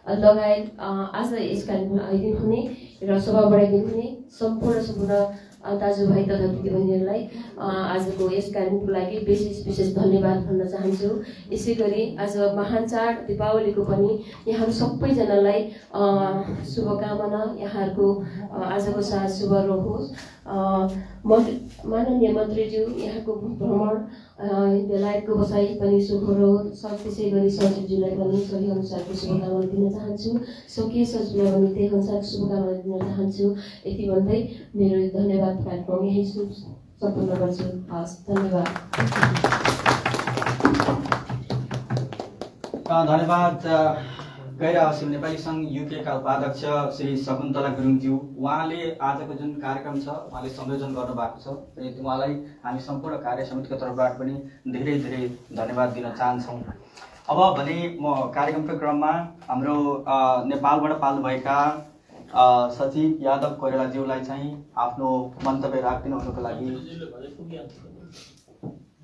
लगायत आज यस कार्यक्रममा आइदिनु हुने र सभा बढाइदिनु हुने सम्पूर्ण दाजुभाइ तथा दिदीबहिनीहरूलाई आजको यस कार्यक्रमको लागि विशेष धन्यवाद भन्न चाहन्छु। यसै गरी आज महान चाड दीपावलीको पनि यहाँहरू सबैजनालाई शुभकामना, यहाँहरूको आजको साँझ शुभ रहोस्। माननीय मन्त्रीज्यू, यहाँको भ्रमण बेलायतको बसाइ पनि शुभ रहोस्। त्यसै गरी सचिवज्यूलाई पनि सही अनुसारको शुभकामना दिन चाहन्छु, स्वकीय सचिवलाई पनि त्यही अनुसारको शुभकामना दिन चाहन्छु। यति भन्दै मेरो धन्यवाद कार्यक्रम यही सम्पन्न गर्छु। हस्, धन्यवाद। धन्यवाद गैर आवश्यक नेपाली सङ्घ युकेका उपाध्यक्ष श्री शकुन्तला गुरुङज्यू, उहाँले आजको जुन कार्यक्रम छ उहाँले संयोजन गर्नुभएको छ। उहाँलाई हामी सम्पूर्ण कार्य समितिको तर्फबाट पनि धेरै धेरै धन्यवाद दिन चाहन्छौँ। अब भने म कार्यक्रमको क्रममा हाम्रो नेपालबाट पाल्नुभएका सचिव यादव कोइरालाज्यूलाई चाहिँ आफ्नो मन्तव्य राखिदिनु हुनुको लागि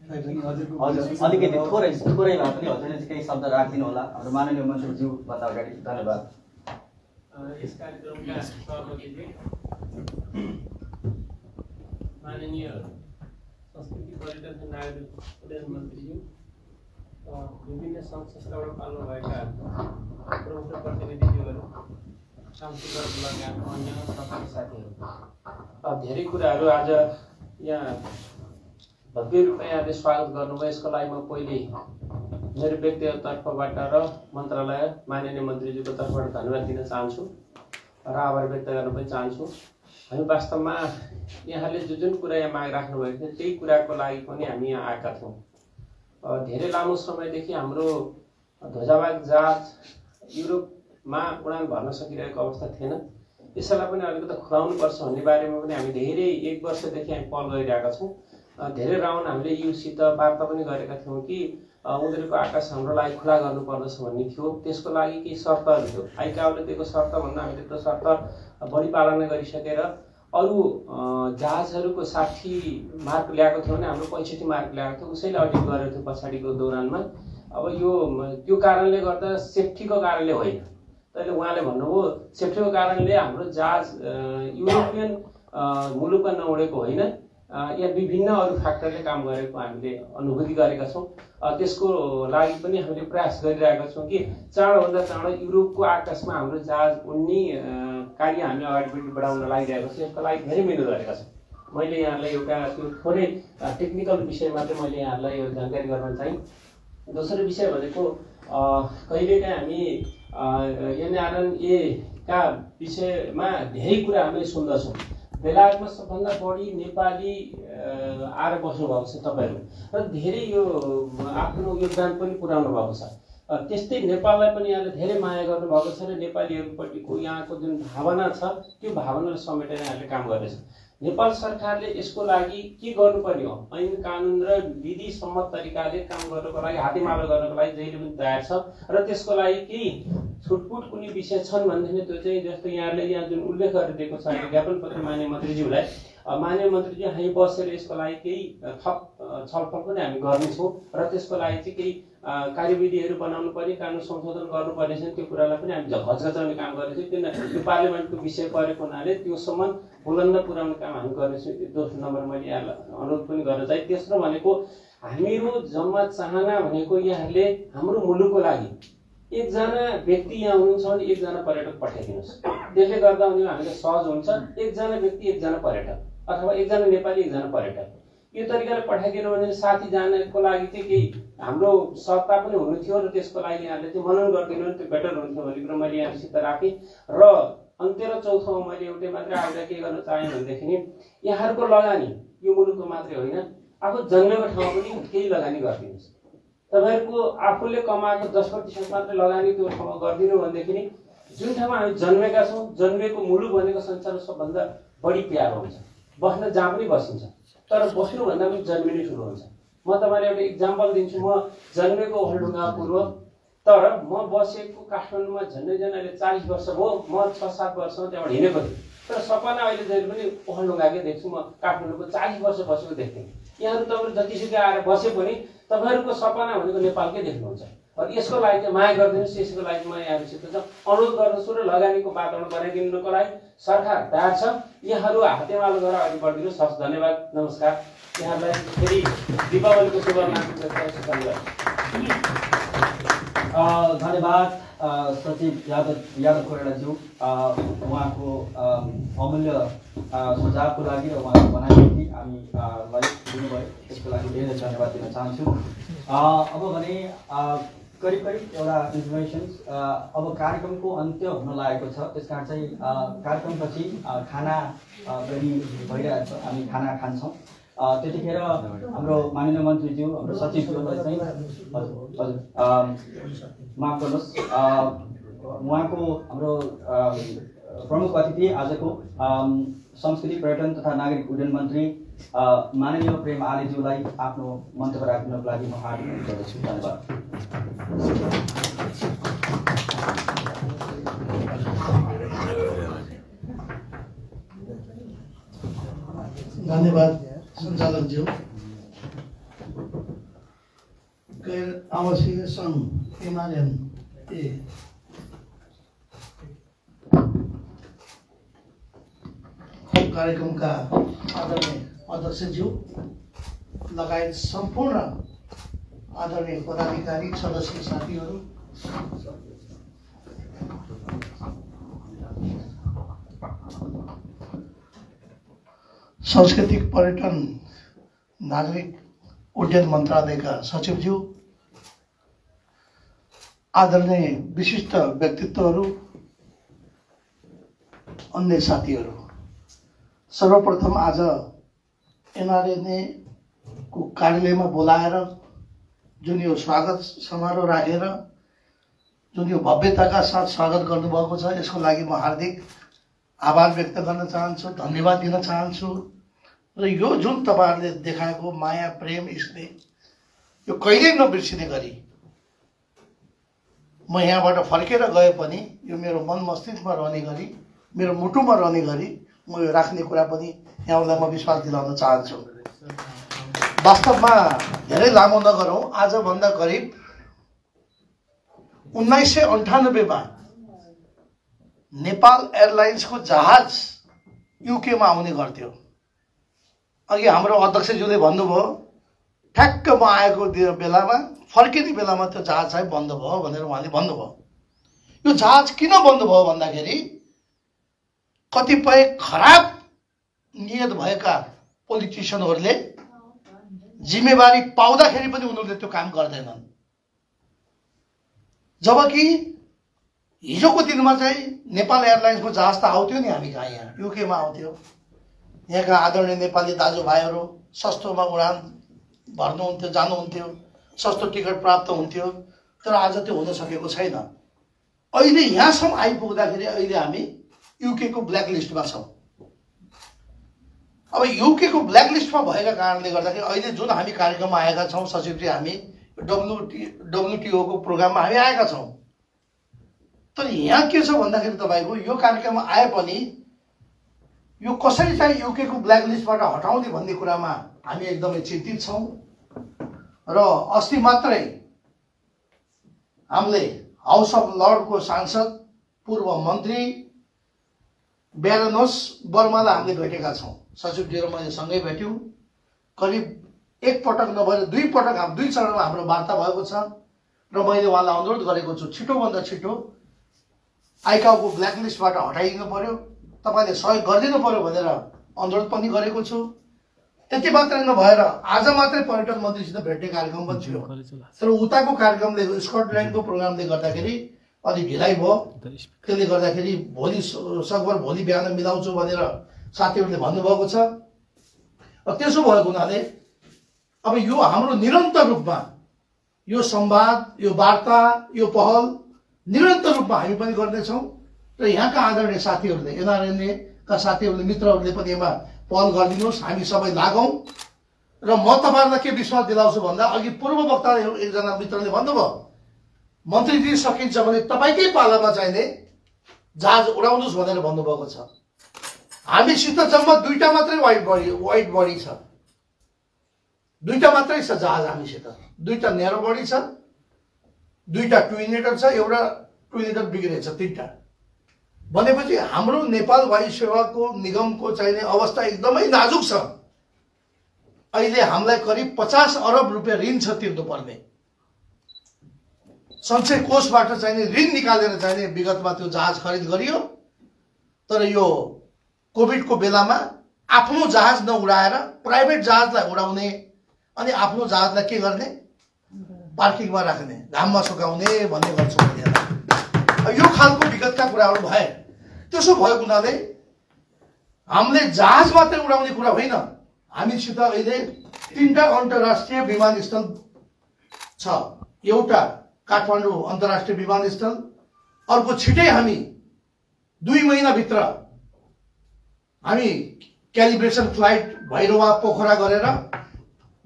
अलिकति थोरै भए पनि हजुरले केही शब्द राखिदिनु होला हाम्रो माननीय मन्त्रीज्यू भन्दा अगाडि। धन्यवाद। यस कार्यक्रमका सहभागी माननीय संस्कृति पर्यटन तथा नागरिक उड्डयन मन्त्रीज्यू, विभिन्न सङ्घ संस्थाबाट पाल्नुभएका प्रमुख प्रतिनिधिज्यूहरू, सांसदहरू लगायत अन्य सबै साथीहरू, धेरै कुराहरू आज यहाँ भव्य रूपमा यहाँले स्वागत गर्नुभयो। यसको लागि म पहिले मेरो व्यक्तिगत तर्फबाट र मन्त्रालय माननीय मन्त्रीज्यूको तर्फबाट धन्यवाद दिन चाहन्छु र आभार व्यक्त गर्न पनि चाहन्छु। हामी वास्तवमा यहाँले जुन कुरा यहाँ माग राख्नुभएको थियो त्यही कुराको लागि पनि हामी यहाँ आएका थियौँ। धेरै लामो समयदेखि हाम्रो ध्वजावाहक जहाज युरोपमा उडान भर्न सकिरहेको अवस्था थिएन। यसैलाई पनि अलिकति खुलाउनुपर्छ भन्ने बारेमा पनि हामी धेरै 1 वर्षदेखि हामी पहल गरिरहेका छौँ। धेरै राउन्ड हामीले युसित वार्ता पनि गरेका थियौँ कि उनीहरूको आकाश हाम्रो लागि खुला गर्नुपर्दछ भन्ने थियो। त्यसको लागि केही शर्तहरू थियो। आइकाओले दिएको शर्त भन्दा हामीले त्यो शर्त बढी पालना गरिसकेर अरू जहाजहरूको 60 मार्क ल्याएको थियो भने हाम्रो 65 मार्क ल्याएको थियो। उसैले अडिट गरेको थियो पछाडिको दौरानमा। अब त्यो कारणले गर्दा सेफ्टीको कारणले होइन। तैले उहाँले भन्नुभयो सेफ्टीको कारणले हाम्रो जहाज युरोपियन मुलुकमा नउडेको होइन, यहाँ विभिन्न अरू फ्याक्टरले काम गरेको हामीले अनुभूति गरेका छौँ। त्यसको लागि पनि हामीले प्रयास गरिरहेका छौँ कि चाँडोभन्दा चाँडो युरोपको आकाशमा हाम्रो जहाज उड्ने कार्य हामी अगाडि बढाउन लागिरहेको छौँ। यसको लागि धेरै मिहिनेत गरेका छौँ। मैले यहाँलाई एउटा त्यो थोरै टेक्निकल विषयमा चाहिँ मैले यहाँलाई यो जानकारी गर्न चाहेँ। दोस्रो विषय भनेको कहिलेकाहीँ हामी एनआरएनए का विषयमा धेरै कुरा हामीले सुन्दछौँ। बेलायतमा सबभन्दा बढी नेपाली आएर बस्नुभएको छ तपाईँहरू र धेरै यो आफ्नो योगदान पनि पुर्याउनु भएको छ। त्यस्तै नेपाललाई पनि यहाँले धेरै माया गर्नुभएको छ र नेपालीहरूपट्टिको यहाँको जुन भावना छ त्यो भावनालाई समेटेर यहाँले काम गरेछ। नेपाल सरकारले यसको लागि के गर्नुपर्ने हो, ऐन कानुन र विधि सम्मत तरिकाले काम गर्नको लागि हातेमालो गर्नको लागि जहिले पनि तयार छ र त्यसको लागि केही छुटपुट कुनै विषय छन् भनेदेखि त्यो चाहिँ जस्तो यहाँले यहाँ जुन उल्लेख गरिदिएको छ ज्ञापन पत्र मान्य मन्त्रीज्यूलाई, मान्य मन्त्रीज्यू हामी बसेर यसको लागि केही थप छलफल पनि हामी गर्नेछौँ र त्यसको लागि चाहिँ केही कार्यविधिहरू बनाउनु पर्ने, कानुन संशोधन गर्नुपर्ने छ। त्यो कुरालाई पनि हामी घचघचाउने काम गर्नेछौँ। किन यो पार्लियामेन्टको विषय परेको हुनाले त्योसम्म बुलन्द पुर्याउने काम हामी गर्नेछौँ। दोस्रो नम्बर मैले यहाँलाई अनुरोध पनि गर्न चाहे। तेस्रो भनेको हामीहरू जम्मा चाहना भनेको यहाँले हाम्रो मुलुकको लागि एकजना व्यक्ति यहाँ हुनुहुन्छ भने एकजना पर्यटक पठाइदिनुहोस्। त्यसले गर्दा हामीलाई सहज हुन्छ। एकजना व्यक्ति एकजना पर्यटक अथवा एकजना नेपाली एकजना पर्यटक यो तरिकाले पठाइदिनु भने साथी जानको लागि चाहिँ केही हाम्रो सत्ता पनि हुनु थियो र त्यसको लागि यहाँले चाहिँ मनन गरिदिनु भने त्यो बेटर हुन्थ्यो भन्ने कुरा मैले यहाँसित राखेँ। र अन्त्य र चौथोमा मैले एउटै मात्रै आउँदा के गर्न चाहेँ भनेदेखि यहाँहरूको लगानी यो मुलुकको मात्रै होइन, आफू जन्मेको ठाउँमा पनि केही लगानी गरिदिनुहोस्। तपाईँहरूको आफूले कमाएको 10% मात्रै लगानी त्यो ठाउँमा गरिदिनु भनेदेखि जुन ठाउँमा हामी जन्मेका छौँ, जन्मेको मुलुक भनेको संसारमा सबभन्दा बढी प्यारो हुन्छ। बस्न जहाँ पनि बसिन्छ, तर बस्नुभन्दा पनि जन्मिनु ठुलो हुन्छ। म तपाईँलाई एउटा इक्जाम्पल दिन्छु। म जन्मेको ओखलढुङ्गा पूर्व, तर म बसेको काठमाडौँमा झन्डै अहिले 40 वर्ष भयो। म 6-7 वर्षमा त्यहाँबाट हिँडेको थिएँ, तर सपना अहिले जहिले पनि ओखलढुङ्गाकै देख्छु। म काठमाडौँको 40 वर्ष बसेको देख्थेँ। यहाँहरू तपाईँहरू जतिसुकै आएर बसे पनि तपाईँहरूको सपना भनेको नेपालकै देख्नुहुन्छ। यसको लागि चाहिँ माया गरिदिनुहोस्। यसको लागि म यहाँहरूसित अनुरोध गर्दछु र लगानीको वातावरण बनाइदिनुको लागि सरकार तयार छ। यहाँहरू हातेमालो गरेर अगाडि बढिदिनुहोस्। हस्, धन्यवाद, नमस्कार। यहाँलाई फेरि दीपावलीको शुभकामना। धन्यवाद सचिव यादव कोइरालाज्यू, उहाँको अमूल्य सुझावको लागि र उहाँको भनाइदेखि हामीलाई दिनुभयो त्यसको लागि धेरै धन्यवाद दिन चाहन्छु। अब भने करिब एउटा इन्फर्मेसन्स, अब कार्यक्रमको अन्त्य हुन लागेको छ। त्यस कारण चाहिँ कार्यक्रमपछि खाना पनि भइरहेको छ, हामी खाना खान्छौँ। त्यतिखेर हाम्रो माननीय मन्त्रीज्यू, हाम्रो सचिवज्यूलाई चाहिँ हजुर माफ गर्नुहोस्, उहाँको हाम्रो प्रमुख अतिथि आजको संस्कृति पर्यटन तथा नागरिक उड्डयन मन्त्री माननीय प्रेम आलेज्यूलाई आफ्नो मन्तव्य राख्नको लागि म हार्दिक गर्दछु। धन्यवाद। धन्यवाद सञ्चालकज्यू। गैर आवासीय सङ्घ एमआरएम कार्यक्रमका आदरणीय अध्यक्षज्यू लगायत सम्पूर्ण आदरणीय पदाधिकारी सदस्य साथीहरू, सांस्कृतिक पर्यटन नागरिक उड्डयन मन्त्रालयका सचिवज्यू, आदरणीय विशिष्ट व्यक्तित्वहरू, अन्य साथीहरू, सर्वप्रथम आज एनआरएनए को कार्यालयमा बोलाएर जुन यो स्वागत समारोह राखेर जुन यो भव्यताका साथ स्वागत गर्नुभएको छ, यसको लागि म हार्दिक आभार व्यक्त गर्न चाहन्छु, धन्यवाद दिन चाहन्छु। र यो जुन तपाईहरुले देखाएको माया प्रेम स्नेह यो कहिल्यै नबिर्सिने गरी म यहाँबाट फर्केर गए पनि यो मेरो मन मस्तिष्कमा रहने गरी, मेरो मुटुमा रहने गरी म यो राख्ने कुरा पनि यहाँलाई म विश्वास दिलाउन चाहन्छु। वास्तवमा धेरै लामो नगरौं, आज भन्दा करिब 1998 मा नेपाल एयरलाइन्सको जहाज युके मा आउने गर्थ्यो। अघि हाम्रो अध्यक्षज्यूले भन्नुभयो ठ्याक्क म आएको बेलामा फर्किने बेलामा त्यो जहाज चाहिँ बन्द भयो भनेर उहाँले भन्नुभयो। यो जहाज किन बन्द भयो भन्दाखेरि कतिपय खराब नियत भएका पोलिटिशियनहरूले जिम्मेवारी पाउँदाखेरि पनि उनीहरूले त्यो काम गर्दैनन्। जबकि हिजोको दिनमा चाहिँ नेपाल एयरलाइन्सको जहाज त आउँथ्यो नि हामी कहाँ, यहाँ युकेमा आउँथ्यो। यहाँका आदरणीय नेपाली दाजुभाइहरू सस्तोमा उडान भर्नुहुन्थ्यो, जानुहुन्थ्यो, सस्तो टिकट प्राप्त हुन्थ्यो। तर आज त्यो हुन सकेको छैन। अहिले यहाँसम्म आइपुग्दाखेरि अहिले हामी युके को ब्ल्याक लिस्टमा छौँ। अब युके को ब्ल्याक लिस्टमा भएका कारणले गर्दाखेरि अहिले जुन हामी कार्यक्रममा आएका छौँ सचिवजी, हामी डब्ल्युटिओ को प्रोग्राममा हामी आएका छौँ। तर यहाँ के छ भन्दाखेरि तपाईको यो कार्यक्रममा आए पनि यो कसरी चाहिँ युके को ब्ल्याक लिस्टबाट हटाउने भन्ने कुरामा हामी एकदमै चिन्तित छौँ। र अस्ति मात्रै हामीले हाउस अफ लर्डको सांसद पूर्व मन्त्री ब्यारोनस बर्मालाई हामीले भेटेका छौँ। सचिवजी र मैले सँगै भेट्यौँ। करिब एक पटक नभएर दुई पटक, दुई चरणमा हाम्रो वार्ता भएको छ। र मैले उहाँलाई अनुरोध गरेको छु छिटोभन्दा छिटो आइकाओको ब्ल्याक लिस्टबाट हटाइदिनु पर्यो, तपाईले सहयोग गरिदिनु पर्यो भनेर अनुरोध पनि गरेको छु। त्यति मात्रै नभएर आज मात्रै पर्यटन मन्त्रीसित भेट्ने कार्यक्रम पनि थियो। तर उताको कार्यक्रमले स्कटल्यान्डको प्रोग्रामले गर्दाखेरि अलि ढिलाइ भयो। त्यसले गर्दाखेरि भोलि सकभर भोलि बिहान मिलाउँछु भनेर साथीहरूले भन्नुभएको छ। त्यसो भएको हुनाले अब यो हाम्रो निरन्तर रूपमा यो संवाद, यो वार्ता, यो पहल निरन्तर रूपमा हामी पनि गर्नेछौँ। र यहाँका आदरणीय साथीहरूले, एनआरएनए का साथीहरूले, मित्रहरूले पनि यसमा पहल गरिदिनुहोस्, हामी सबै लागौँ। र म तपाईहरुलाई के विश्वास दिलाउँछु भन्दा अघि पूर्व वक्ताले एकजना मित्रले भन्नुभयो मन्त्रीजी सकिन्छ भने तपाईकै पालामा चाहिने जहाज उडाउनुहोस् भनेर भन्नुभएको छ। हामीसित जम्मा दुईटा मात्रै वाइड बडी छ, दुईटा मात्रै छ जहाज हामीसित। दुईटा न्यारो बडी छ, दुईटा ट्विनेटर छ, एउटा ट्विनेटर बिग्रेछ, तीनटा। भनेपछि हाम्रो नेपाल वायु सेवाको निगमको चाहिने अवस्था एकदमै नाजुक छ। अहिले हामीलाई करिब 50 अरब रुपैयाँ ऋण छ तिर्नुपर्ने। सञ्चय कोषबाट चाहिने ऋण निकालेर चाहिने विगतमा त्यो जहाज खरिद गरियो। तर यो कोभिडको बेलामा आफ्नो जहाज नउडाएर प्राइभेट जहाजलाई उडाउने अनि आफ्नो जहाजलाई के गर्ने, पार्किङमा राख्ने, घाममा सुकाउने भन्ने गर्छौँ। यो खालको विगतका कुराहरू भए। त्यसो भएको हुनाले हामीले जहाज मात्रै उडाउने कुरा होइन, हामीसित अहिले 3टा अन्तर्राष्ट्रिय विमानस्थल छ। एउटा काठमाडौँ अन्तर्राष्ट्रिय विमानस्थल, अर्को छिटै हामी 2 महिनाभित्र हामी क्यालिब्रेसन फ्लाइट भैरवा पोखरा गरेर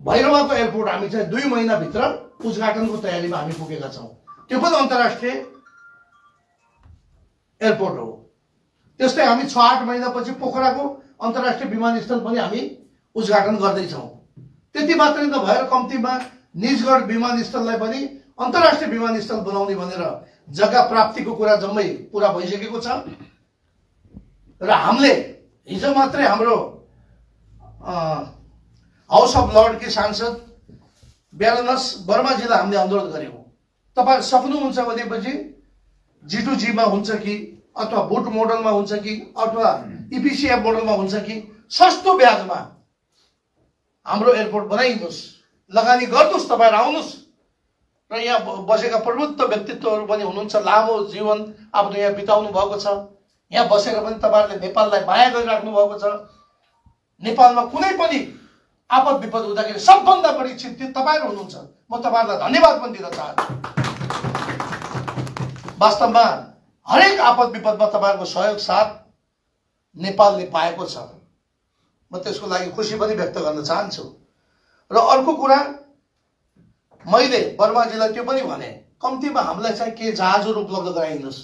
भैरवाको एयरपोर्ट हामी चाहिँ 2 महिनाभित्र उद्घाटनको तयारीमा हामी पुगेका छौँ। त्यो पनि अन्तर्राष्ट्रिय एयरपोर्ट हो। त्यस्तै हामी 6-8 महिनापछि पोखराको अन्तर्राष्ट्रिय विमानस्थल पनि हामी उद्घाटन गर्दैछौँ। त्यति मात्रै नभएर कम्तीमा निजगढ विमानस्थललाई पनि अन्तर्राष्ट्रिय विमानस्थल बनाउने भनेर जग्गा प्राप्तिको कुरा जम्मै पुरा भइसकेको छ। र हामीले हिजो मात्रै हाम्रो हाउस अफ लर्डकी सांसद ब्यालोनस बर्माजीलाई हामीले अनुरोध गऱ्यौँ, तपाईँ सक्नुहुन्छ भनेपछि G2G मा हुन्छ कि अथवा बुट मोडलमा हुन्छ कि अथवा EPCF मोडलमा हुन्छ कि सस्तो ब्याजमा हाम्रो एयरपोर्ट बनाइदिनुहोस्, लगानी गर्नुहोस्, तपाईहरु आउनुहोस् र यहाँ बसेका प्रबुद्ध व्यक्तित्वहरू पनि हुनुहुन्छ, लामो जीवन आफ्नो यहाँ बिताउनु भएको छ। यहाँ बसेर पनि तपाईहरुले नेपाललाई माया गरिराख्नु भएको छ। नेपालमा कुनै पनि आपद विपद हुँदाखेरि सबभन्दा बढी चिन्तित तपाईहरु हुनुहुन्छ। म तपाईहरुलाई धन्यवाद पनि दिन चाहन्छु। वास्तवमा हरेक आपद विपदमा तपाईहरुको सहयोग साथ नेपालले पाएको छ। म त्यसको लागि खुसी पनि व्यक्त गर्न चाहन्छु। र अर्को कुरा मैले बर्माजीलाई त्यो पनि भने, कम्तीमा हामीलाई चाहिँ के जहाजहरू उपलब्ध गराइदिनुहोस्,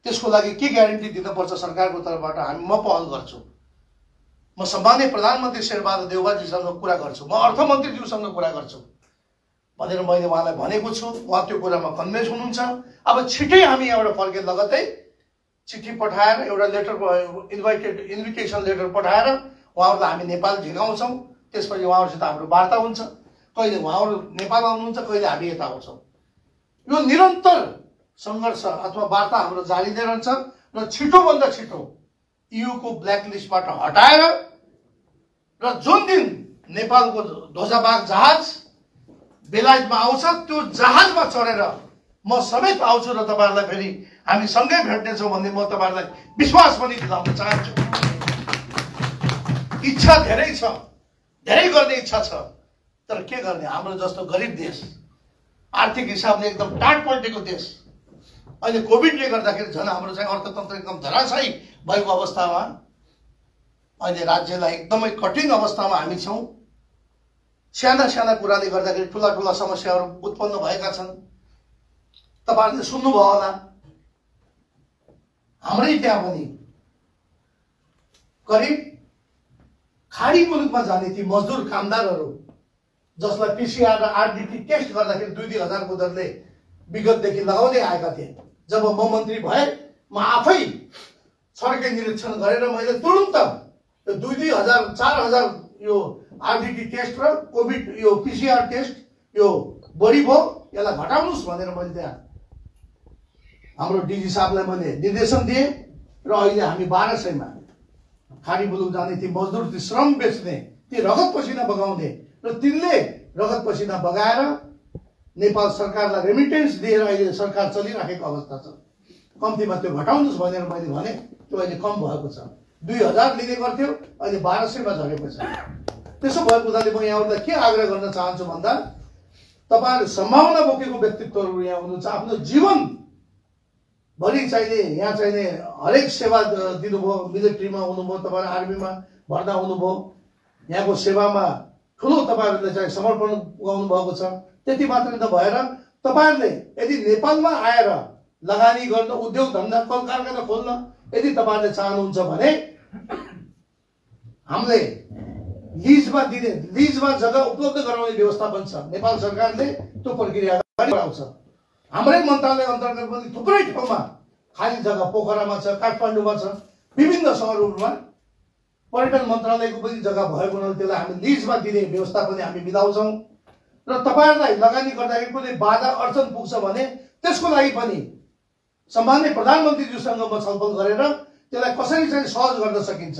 त्यसको लागि के ग्यारेन्टी दिनुपर्छ सरकारको तर्फबाट म पहल गर्छु। म सम्माननीय प्रधानमन्त्री शेरबहादुर देउवाजीसँग कुरा गर्छु, म अर्थमन्त्रीज्यूसँग कुरा गर्छु भनेर मैले उहाँलाई भनेको छु। उहाँ त्यो कुरामा कन्भिन्स हुनुहुन्छ। अब छिटै हामी यहाँबाट फर्के लगतै चिठी पठाएर एउटा लेटर इन्भिटेसन लेटर पठाएर उहाँहरूलाई हामी नेपाल झिकाउँछौँ। त्यसपछि उहाँहरूसित हाम्रो वार्ता हुन्छ। कहिले उहाँहरू नेपाल आउनुहुन्छ, कहिले हामी यता आउँछौँ। यो निरन्तर सङ्घर्ष अथवा वार्ता हाम्रो जारी नै रहन्छ र छिटोभन्दा छिटो EU को ब्ल्याकलिस्टबाट हटाएर र जुन दिन नेपालको ध्वजाबाग जहाज बेलायतमा आउँछ त्यो जहाजमा चढेर म समेत आउँछु र तपाईहरुलाई फेरि हामी सँगै भेट्नेछौँ भन्ने म तपाईहरुलाई विश्वास पनि दिलाउन चाहन्छु। इच्छा धेरै छ, धेरै गर्ने इच्छा छ, तर के गर्ने, हाम्रो जस्तो गरिब देश, आर्थिक हिसाबले एकदम टाढ पल्टेको देश, अहिले कोभिडले गर्दाखेरि झन् हाम्रो चाहिँ अर्थतन्त्र एकदम धराशायी भएको अवस्थामा, अहिले राज्यलाई एकदमै कठिन अवस्थामा हामी छौँ। साना साना कुराले गर्दाखेरि ठुला ठुला समस्याहरू उत्पन्न भएका छन्। तपाईहरुले सुन्नुभयो होला, हाम्रै त्यहाँ पनि करिब खाडी मुलुकमा जाने ती मजदुर कामदारहरू जसलाई PCR र RDT टेस्ट गर्दाखेरि 2-2 को दरले विगतदेखि लगाउँदै आएका थिए। जब म मन्त्री भए म आफै सडकै निरीक्षण गरेर मैले तुरुन्त 2-2 4,000 यो RDT टेस्ट र कोभिड यो PCR टेस्ट यो बढी भयो, यसलाई घटाउनुस् भनेर मैले त्यहाँ हाम्रो DG साहबलाई मैले निर्देशन दिएँ। र अहिले हामी 1200 मा खाडी मुलुक जाने ती मजदुर, ती श्रम बेच्ने, ती रगत पसिना बगाउने र तिनले रगत पसिना बगाएर नेपाल सरकारलाई रेमिटेन्स दिएर अहिले सरकार चलिराखेको अवस्था छ। कम्तीमा त्यो घटाउनुस् भनेर मैले भने, त्यो अहिले कम भएको छ। 2000 लिने गर्थ्यो, अहिले 1200 मा झरेको छ। त्यसो भएको हुनाले म यहाँहरूलाई के आग्रह गर्न चाहन्छु भन्दा, तपाईहरु सम्भावना बोकेको व्यक्तित्वहरू यहाँ हुनुहुन्छ, आफ्नो जीवन भरि चाहिने यहाँ चाहिने हरेक सेवा दिनुभयो, मिलिट्रीमा हुनुभयो, तपाईहरु आर्मीमा भर्ना हुनुभयो, यहाँको सेवामा ठुलो तपाईहरुले चाहिँ समर्पण पुगाउनु भएको छ। त्यति मात्र नभएर तपाईहरुले यदि नेपालमा आएर लगानी गर्न, उद्योग धन्दा, कल कारखाना खोल्न यदि तपाईहरुले चाहनुहुन्छ भने हामीले लिजमा दिने, लिजमा जग्गा उपलब्ध गराउने व्यवस्था पनि छ। नेपाल सरकारले त्यो प्रक्रिया गराउँछ। हाम्रै मन्त्रालय अन्तर्गत पनि थुप्रै ठाउँमा खाली जग्गा पोखरामा छ, काठमाडौँमा छ, विभिन्न सहरहरूमा पर्यटन मन्त्रालयको पनि जग्गा भएको हुनाले त्यसलाई हामी लिजमा दिने व्यवस्था पनि हामी मिलाउँछौँ। र तपाईहरुलाई लगानी गर्दाखेरि कुनै बाधा अडचन पुग्छ भने त्यसको लागि पनि सम्माननीय प्रधानमन्त्रीज्यूसँग म छलफल गरेर त्यसलाई कसरी चाहिँ सहज गर्न सकिन्छ,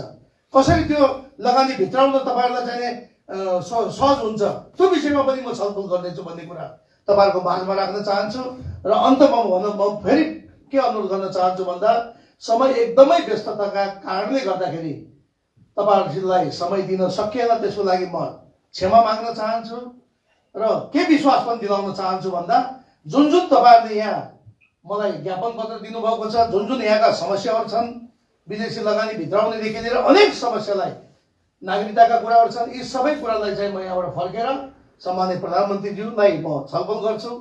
कसरी त्यो लगानी भित्राउन तपाईहरुलाई चाहिँ सहज हुन्छ, त्यो विषयमा पनि म छलफल गर्दैछु भन्ने कुरा तपाईहरुको माझमा राख्न चाहन्छु। र अन्तमा म फेरि के अनुरोध गर्न चाहन्छु भन्दा, समय एकदमै व्यस्तताका कारणले गर्दाखेरि तपाईहरुलाई समय दिन सकिएन, त्यसको लागि म क्षमा माग्न चाहन्छु। र के विश्वास पनि दिलाउन चाहन्छु भन्दा, जुन जुन तपाईहरुले यहाँ मलाई ज्ञापन पत्र दिनुभएको छ। जुन जुन यहाँका समस्याहरू छन्, विदेशी लगानी भित्राउनेदेखि लिएर अनेक समस्यालाई, नागरिकताका कुराहरू छन्, यी सबै कुरालाई चाहिँ म यहाँबाट फर्केर सम्माननीय प्रधानमन्त्रीज्यूलाई म छलफल गर्छु।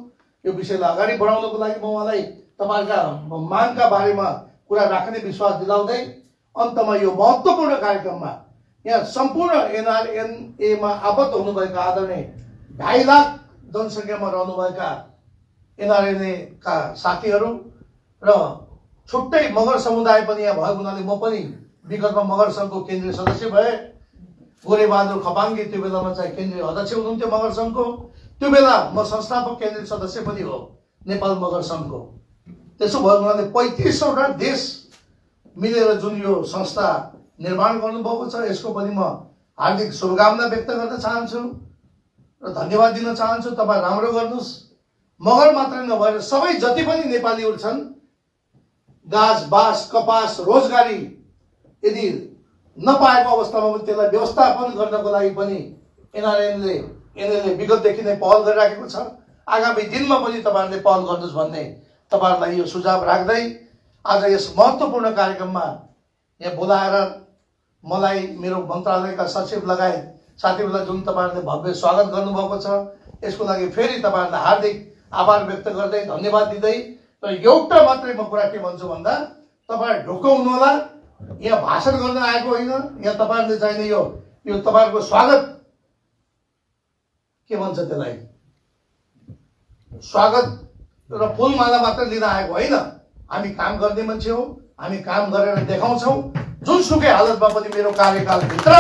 यो विषयलाई अगाडि बढाउनको लागि म उहाँलाई तपाईँहरूका मागका बारेमा कुरा राख्ने विश्वास दिलाउँदै अन्तमा यो महत्त्वपूर्ण कार्यक्रममा यहाँ सम्पूर्ण एनआरएनएमा आबद्ध हुनुभएका आदरणीय 2.5 लाख जनसङ्ख्यामा रहनुभएका एनआरएनएका साथीहरू र छुट्टै मगर समुदाय पनि यहाँ भएको हुनाले म पनि विगतमा मगर सङ्घको केन्द्रीय सदस्य भए। गोरेबहादुर खपाङ्गे त्यो बेलामा चाहिँ केन्द्रीय अध्यक्ष हुनुहुन्थ्यो मगर सङ्घको। त्यो बेला म संस्थापक केन्द्रीय सदस्य पनि हो नेपाल मगर सङ्घको। त्यसो भएको हुनाले 35वटा देश मिलेर जुन यो संस्था निर्माण गर्नुभएको छ, यसको पनि म हार्दिक शुभकामना व्यक्त गर्न चाहन्छु र धन्यवाद दिन चाहन्छु। तपाईँ राम्रो गर्नुहोस्। मगर मात्रै नभएर सबै जति पनि नेपालीहरू छन्, गाछ बाँस कपास रोजगारी यदि नपाएको अवस्थामा पनि त्यसलाई व्यवस्थापन गर्नको लागि पनि एनआरएनले विगतदेखि नै पहल गरिराखेको छ। आगामी दिनमा पनि तपाईँहरूले पहल गर्नुहोस् भन्ने तपाईँहरूलाई यो सुझाव राख्दै आज यस महत्त्वपूर्ण कार्यक्रममा यहाँ बोलाएर मलाई मेरो मन्त्रालयका सचिव लगायत साथीहरूलाई जुन तपाईँहरूले भव्य स्वागत गर्नुभएको छ, यसको लागि फेरि तपाईँहरूलाई हार्दिक आभार व्यक्त गर्दै धन्यवाद दिँदै र एउटा मात्रै म कुरा के भन्छु भन्दा तपाईँ ढुक्क हुनुहोला। यहाँ भाषण गर्न आएको होइन, यहाँ तपाईँहरूले चाहिने यो तपाईँहरूको स्वागत के भन्छ त्यसलाई, स्वागत र फुलमाला मात्र लिन आएको होइन। हामी काम गर्ने मान्छे हौ, हामी काम गरेर देखाउँछौँ। जुनसुकै हालतमा पनि मेरो कार्यकालभित्र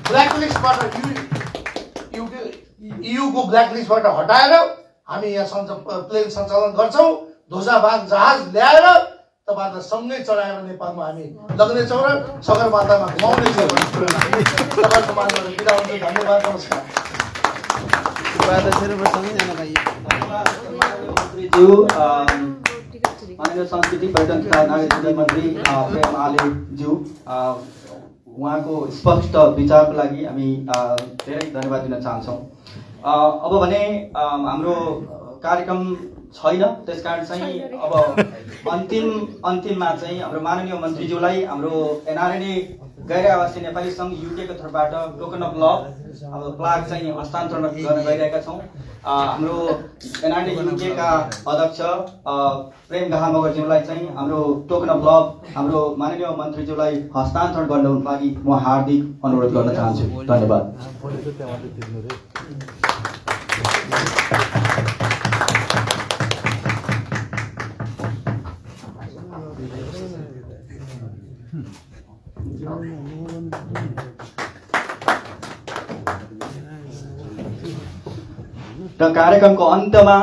ब्ल्याकलिस्टबाट युको ब्ल्याकलिस्टबाट हटाएर हामी यहाँ प्लेन सञ्चालन गर्छौँ। ध्वजाबाग जहाज ल्याएर तपाईँहरूलाई सँगै चढाएर नेपालमा हामी लग्नेछौँ र सगरमाथामा घुमाउनेछौँ। तपाईँहरूको मान्छेहरू बिदा हुन्छ। धन्यवाद, नमस्कार। माननीय संस्कृति पर्यटन तथा नागरिक मन्त्री प्रेम आलेज्यू, उहाँको स्पष्ट विचारको लागि हामी धेरै धन्यवाद दिन चाहन्छौँ। अब भने हाम्रो कार्यक्रम छैन, त्यसकारण चाहिँ अब अन्तिममा चाहिँ हाम्रो माननीय मन्त्रीज्यूलाई हाम्रो एनआरएनए गैर आवासीय नेपाली सङ्घ युकेको तर्फबाट टोकन अफ लभ अब प्लाग चाहिँ हस्तान्तरण गर्न गइरहेका छौँ। हाम्रो एनआरएनए युकेका अध्यक्ष प्रेम गाहा मगरज्यूलाई चाहिँ हाम्रो टोकन अफ लभ हाम्रो माननीय मन्त्रीज्यूलाई हस्तान्तरण गर्नको लागि म हार्दिक अनुरोध गर्न चाहन्छु। धन्यवाद। र कार्यक्रमको अन्त्यमा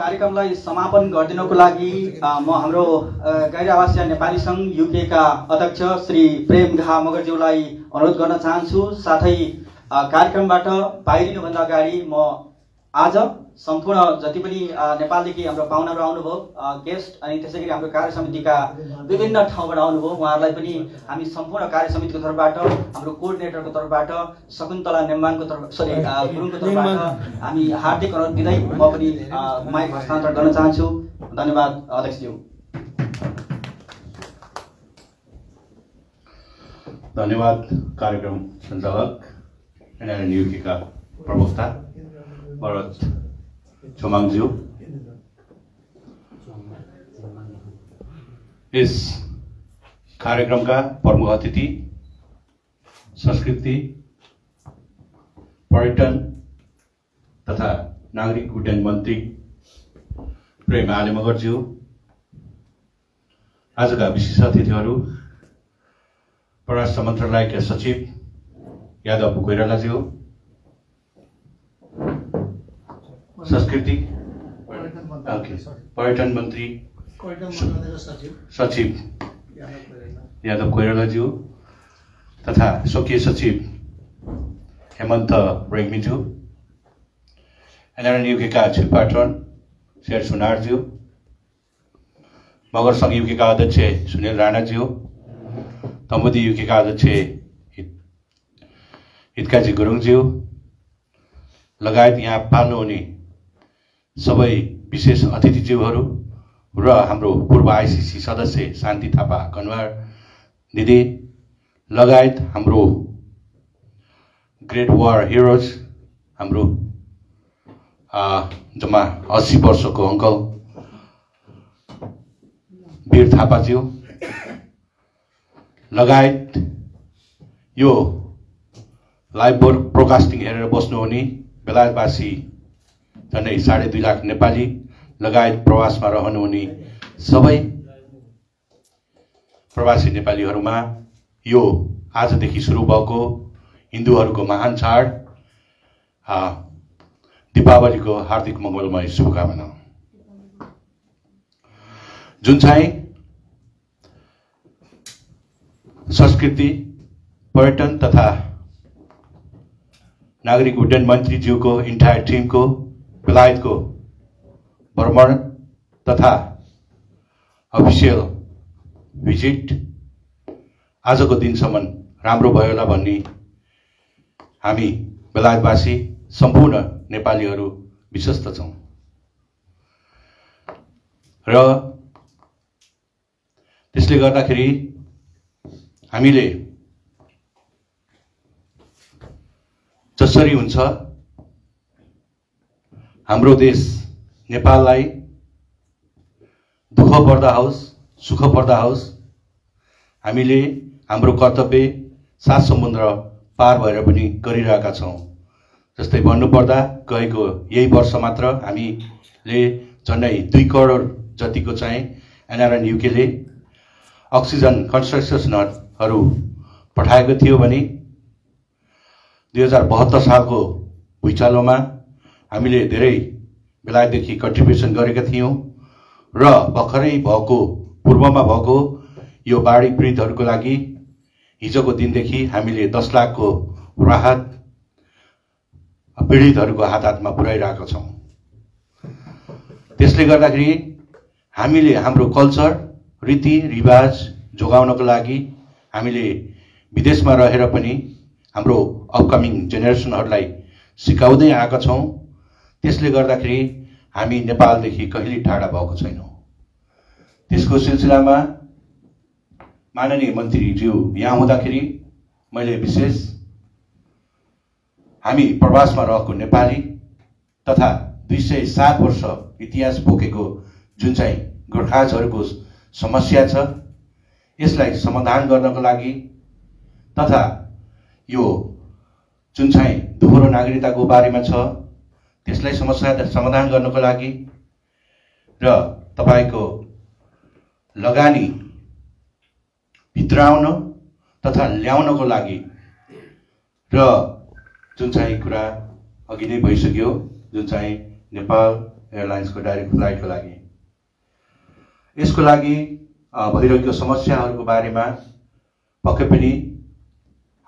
कार्यक्रमलाई समापन गरिदिनको लागि म हाम्रो गैर आवासीय नेपाली सङ्घ युकेका अध्यक्ष श्री प्रेम गाहा मगरज्यूलाई अनुरोध गर्न चाहन्छु। साथै कार्यक्रमबाट बाहिरिनुभन्दा अगाडि म आज सम्पूर्ण जति पनि नेपालदेखि हाम्रो पाहुनाहरू आउनुभयो, गेस्ट अनि त्यसै गरी हाम्रो कार्य समितिका विभिन्न ठाउँबाट आउनुभयो, उहाँहरूलाई पनि हामी सम्पूर्ण कार्य समितिको तर्फबाट हाम्रो कोअर्डिनेटरको तर्फबाट शकुन्तला नेम्बाङको गुरुङको तर्फबाट हामी हार्दिक अनुरोध दिँदै म पनि माइक हस्तान्तरण गर्न चाहन्छु। धन्यवाद अध्यक्षज्यू। धन्यवाद कार्यक्रम सञ्चालक एनआरएनए युकेका प्रवक्ता भरत छोमाङज्यू। यस कार्यक्रमका प्रमुख अतिथि संस्कृति पर्यटन तथा नागरिक उड्डयन मन्त्री प्रेम आले मगरज्यू, आजका विशेष अतिथिहरू परराष्ट्र मन्त्रालयका सचिव यादव कोइरालाज्यू, संस्कृति पर्यटन मन्त्री सचिव यादव कोइरालाज्यू तथा स्वकीय सचिव हेमन्त रेग्मीज्यू, एनआरएनए युकेका चीफ पाटन शेर सुनारज्यू, मगर सङ्घ युकेका अध्यक्ष सुनिल राणाज्यू, तमुदी युकेका अध्यक्ष हितकाजी गुरुङज्यू लगायत यहाँ पाल्नुहुने सबै विशेष अतिथिज्यूहरू र हाम्रो पूर्व आइसिसी सदस्य शान्ति थापा कन्वार दिदी लगायत हाम्रो ग्रेट वार हिरोज हाम्रो जम्मा 80 वर्षको अङ्कल वीर थापाज्यू लगायत यो लाइभ ब्रोडकास्टिङ हेरेर बस्नुहुने बेलायतवासी झन्डै 2.5 लाख नेपाली लगायत प्रवासमा रहनुहुने सबै प्रवासी नेपालीहरूमा यो आजदेखि सुरु भएको हिन्दूहरूको महान चाड दीपावलीको हार्दिक मङ्गलमय शुभकामना। जुन चाहिँ संस्कृति पर्यटन तथा नागरिक उड्डयन मन्त्रीज्यूको इन्टायर टिमको बेलायतको भ्रमण तथा अफिसियल भिजिट आजको दिनसम्म राम्रो भयो होला भन्ने हामी बेलायतवासी सम्पूर्ण नेपालीहरू विश्वस्त छौँ र त्यसले गर्दाखेरि हामीले जसरी हुन्छ हाम्रो देश नेपाललाई दुःख पर्दा होस् सुख पर्दा होस् हामीले हाम्रो कर्तव्य 7 समुद्र पार भएर पनि गरिरहेका छौँ। जस्तै भन्नुपर्दा गएको यही वर्ष मात्र हामीले झन्डै 2 करोड जतिको चाहिँ एनआरएन युकेले अक्सिजन कन्सन्ट्रेटर्सहरू पठाएको थियो भने 2072 सालको भुइँचालोमा हामीले धेरै बेलायतदेखि कन्ट्रिब्युसन गरेका थियौँ र भर्खरै भएको पूर्वमा भएको यो बाढी पीडितहरूको लागि हिजोको दिनदेखि हामीले 10 लाखको राहत पीडितहरूको हातमा पुर्याइरहेका छौँ। त्यसले गर्दाखेरि हामीले हाम्रो कल्चर रीति रिवाज जोगाउनको लागि हामीले विदेशमा रहेर पनि हाम्रो अपकमिङ जेनेरेसनहरूलाई सिकाउँदै आएका छौँ। त्यसले गर्दाखेरि हामी नेपालदेखि कहिले टाढा भएको छैनौँ। त्यसको सिलसिलामा माननीय मन्त्रीज्यू यहाँ हुँदाखेरि मैले विशेष हामी प्रवासमा रहेको नेपाली तथा 207 वर्ष इतिहास बोकेको जुन चाहिँ गोर्खाजहरूको समस्या छ यसलाई समाधान गर्नको लागि तथा यो जुन चाहिँ दोहोरो नागरिकताको बारेमा छ त्यसलाई समस्या समाधान गर्नको लागि र तपाईको लगानी भित्राउन तथा ल्याउनको लागि र जुन चाहिँ कुरा अघि नै भइसक्यो जुन चाहिँ नेपाल एयरलाइन्सको डाइरेक्ट फ्लाइटको लागि यसको लागि भइरहेको समस्याहरूको बारेमा पक्कै पनि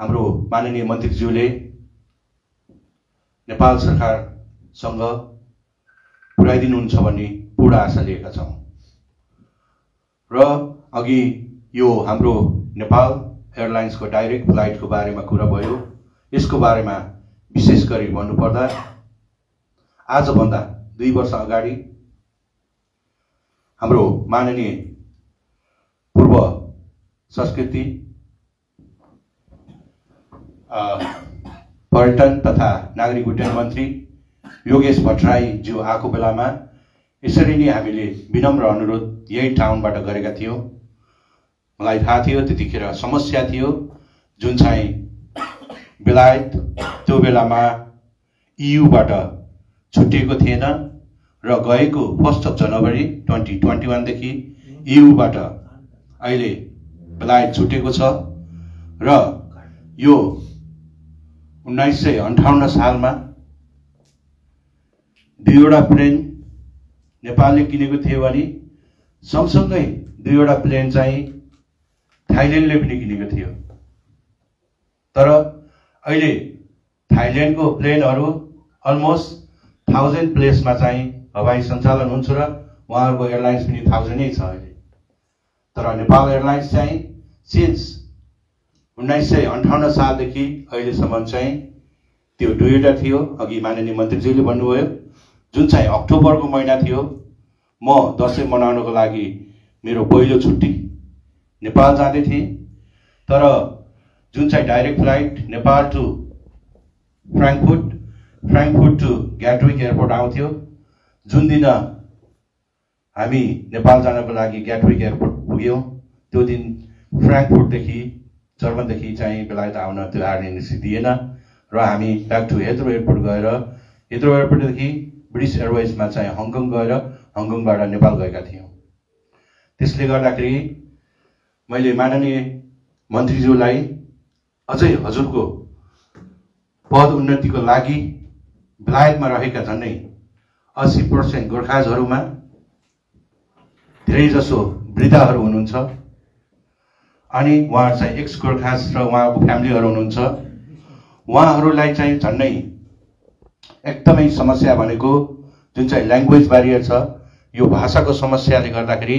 हाम्रो माननीय मन्त्रीज्यूले नेपाल सरकारसँग पुर्याइदिनुहुन्छ भन्ने पूर्ण आशा लिएका छौँ र अघि यो हाम्रो नेपाल एयरलाइन्सको डाइरेक्ट फ्लाइटको बारेमा कुरा भयो। यसको बारेमा विशेष गरी भन्नुपर्दा आजभन्दा 2 वर्ष अगाडि हाम्रो माननीय पूर्व संस्कृति पर्यटन तथा नागरिक उड्डयन मन्त्री योगेश भट्टराईज्यू आएको बेलामा यसरी नै हामीले विनम्र अनुरोध यही ठाउँबाट गरेका थियौँ। मलाई थाहा थियो त्यतिखेर समस्या थियो जुन चाहिँ बेलायत त्यो बेलामा ईयूबाट छुटिएको थिएन र गएको 1 जनवरी 2021 देखि ईयूबाट अहिले बेलायत छुटेको छ र यो 1958 सालमा 2वटा प्लेन नेपालले किनेको थियो भने सँगसँगै 2वटा प्लेन चाहिँ थाइल्यान्डले पनि किनेको थियो। तर अहिले थाइल्यान्डको प्लेनहरू अलमोस्ट 1000 प्लेसमा चाहिँ हवाई सञ्चालन हुन्छ र उहाँहरूको एयरलाइन्स पनि 1000 नै छ अहिले। तर नेपाल एयरलाइन्स चाहिँ सिन्स 1958 सालदेखि अहिलेसम्म चाहिँ त्यो 2वटा थियो। अघि माननीय मन्त्रीज्यूले भन्नुभयो जुन चाहिँ अक्टोबरको महिना थियो म दसैँ मनाउनको लागि मेरो पहिलो छुट्टी नेपाल जाँदै थिएँ। तर जुन चाहिँ direct flight Nepal to Frankfurt to Gatwick airport आउँथ्यो, जुन दिन हामी नेपाल जानको लागि ग्याटविक एयरपोर्ट पुग्यौँ त्यो दिन फ्र्याङ्कफुटदेखि जर्मनदेखि चाहिँ बेलायत आउन त्यो आरएनसी दिएन र हामी ब्याक टु हेथ्रो एयरपोर्ट गएर हेथ्रो एयरपोर्टदेखि ब्रिटिस एयरवेजमा चाहिँ हङकङ गएर हङकङबाट नेपाल गएका थियौँ। त्यसले गर्दाखेरि मैले माननीय मन्त्रीज्यूलाई अझै हजुरको पद उन्नतिको लागि बेलायतमा रहेका झन्डै 80% गोर्खाजहरूमा धेरैजसो वृद्धाहरू हुनुहुन्छ अनि उहाँहरू चाहिँ एक्स गोर्खाज र उहाँको फ्यामिलीहरू हुनुहुन्छ। उहाँहरूलाई चाहिँ झन्डै एकदमै समस्या भनेको जुन चाहिँ ल्याङ्ग्वेज ब्यारियर छ, यो भाषाको समस्याले गर्दाखेरि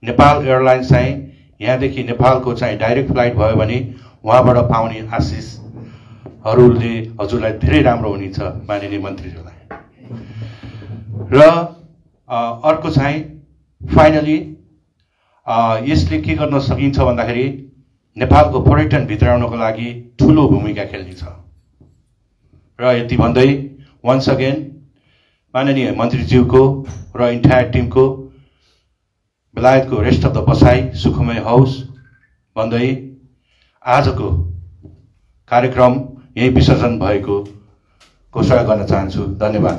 नेपाल एयरलाइन्स चाहिँ यहाँदेखि नेपालको चाहिँ डाइरेक्ट फ्लाइट भयो भने उहाँबाट पाउने आशिषहरूले हजुरलाई धेरै राम्रो हुनेछ माननीय मन्त्रीज्यूलाई। र अर्को चाहिँ फाइनली यसले के गर्न सकिन्छ भन्दाखेरि नेपालको पर्यटन भित्राउनको लागि ठुलो भूमिका खेल्नेछ। र यति भन्दै वन्स अगेन माननीय मन्त्रीज्यूको र इन्टायर टिमको बेलायतको रेस्ट अफ द बसाई सुखमय होस् भन्दै आजको कार्यक्रम यही विसर्जन भएको घोषणा गर्न चाहन्छु। धन्यवाद।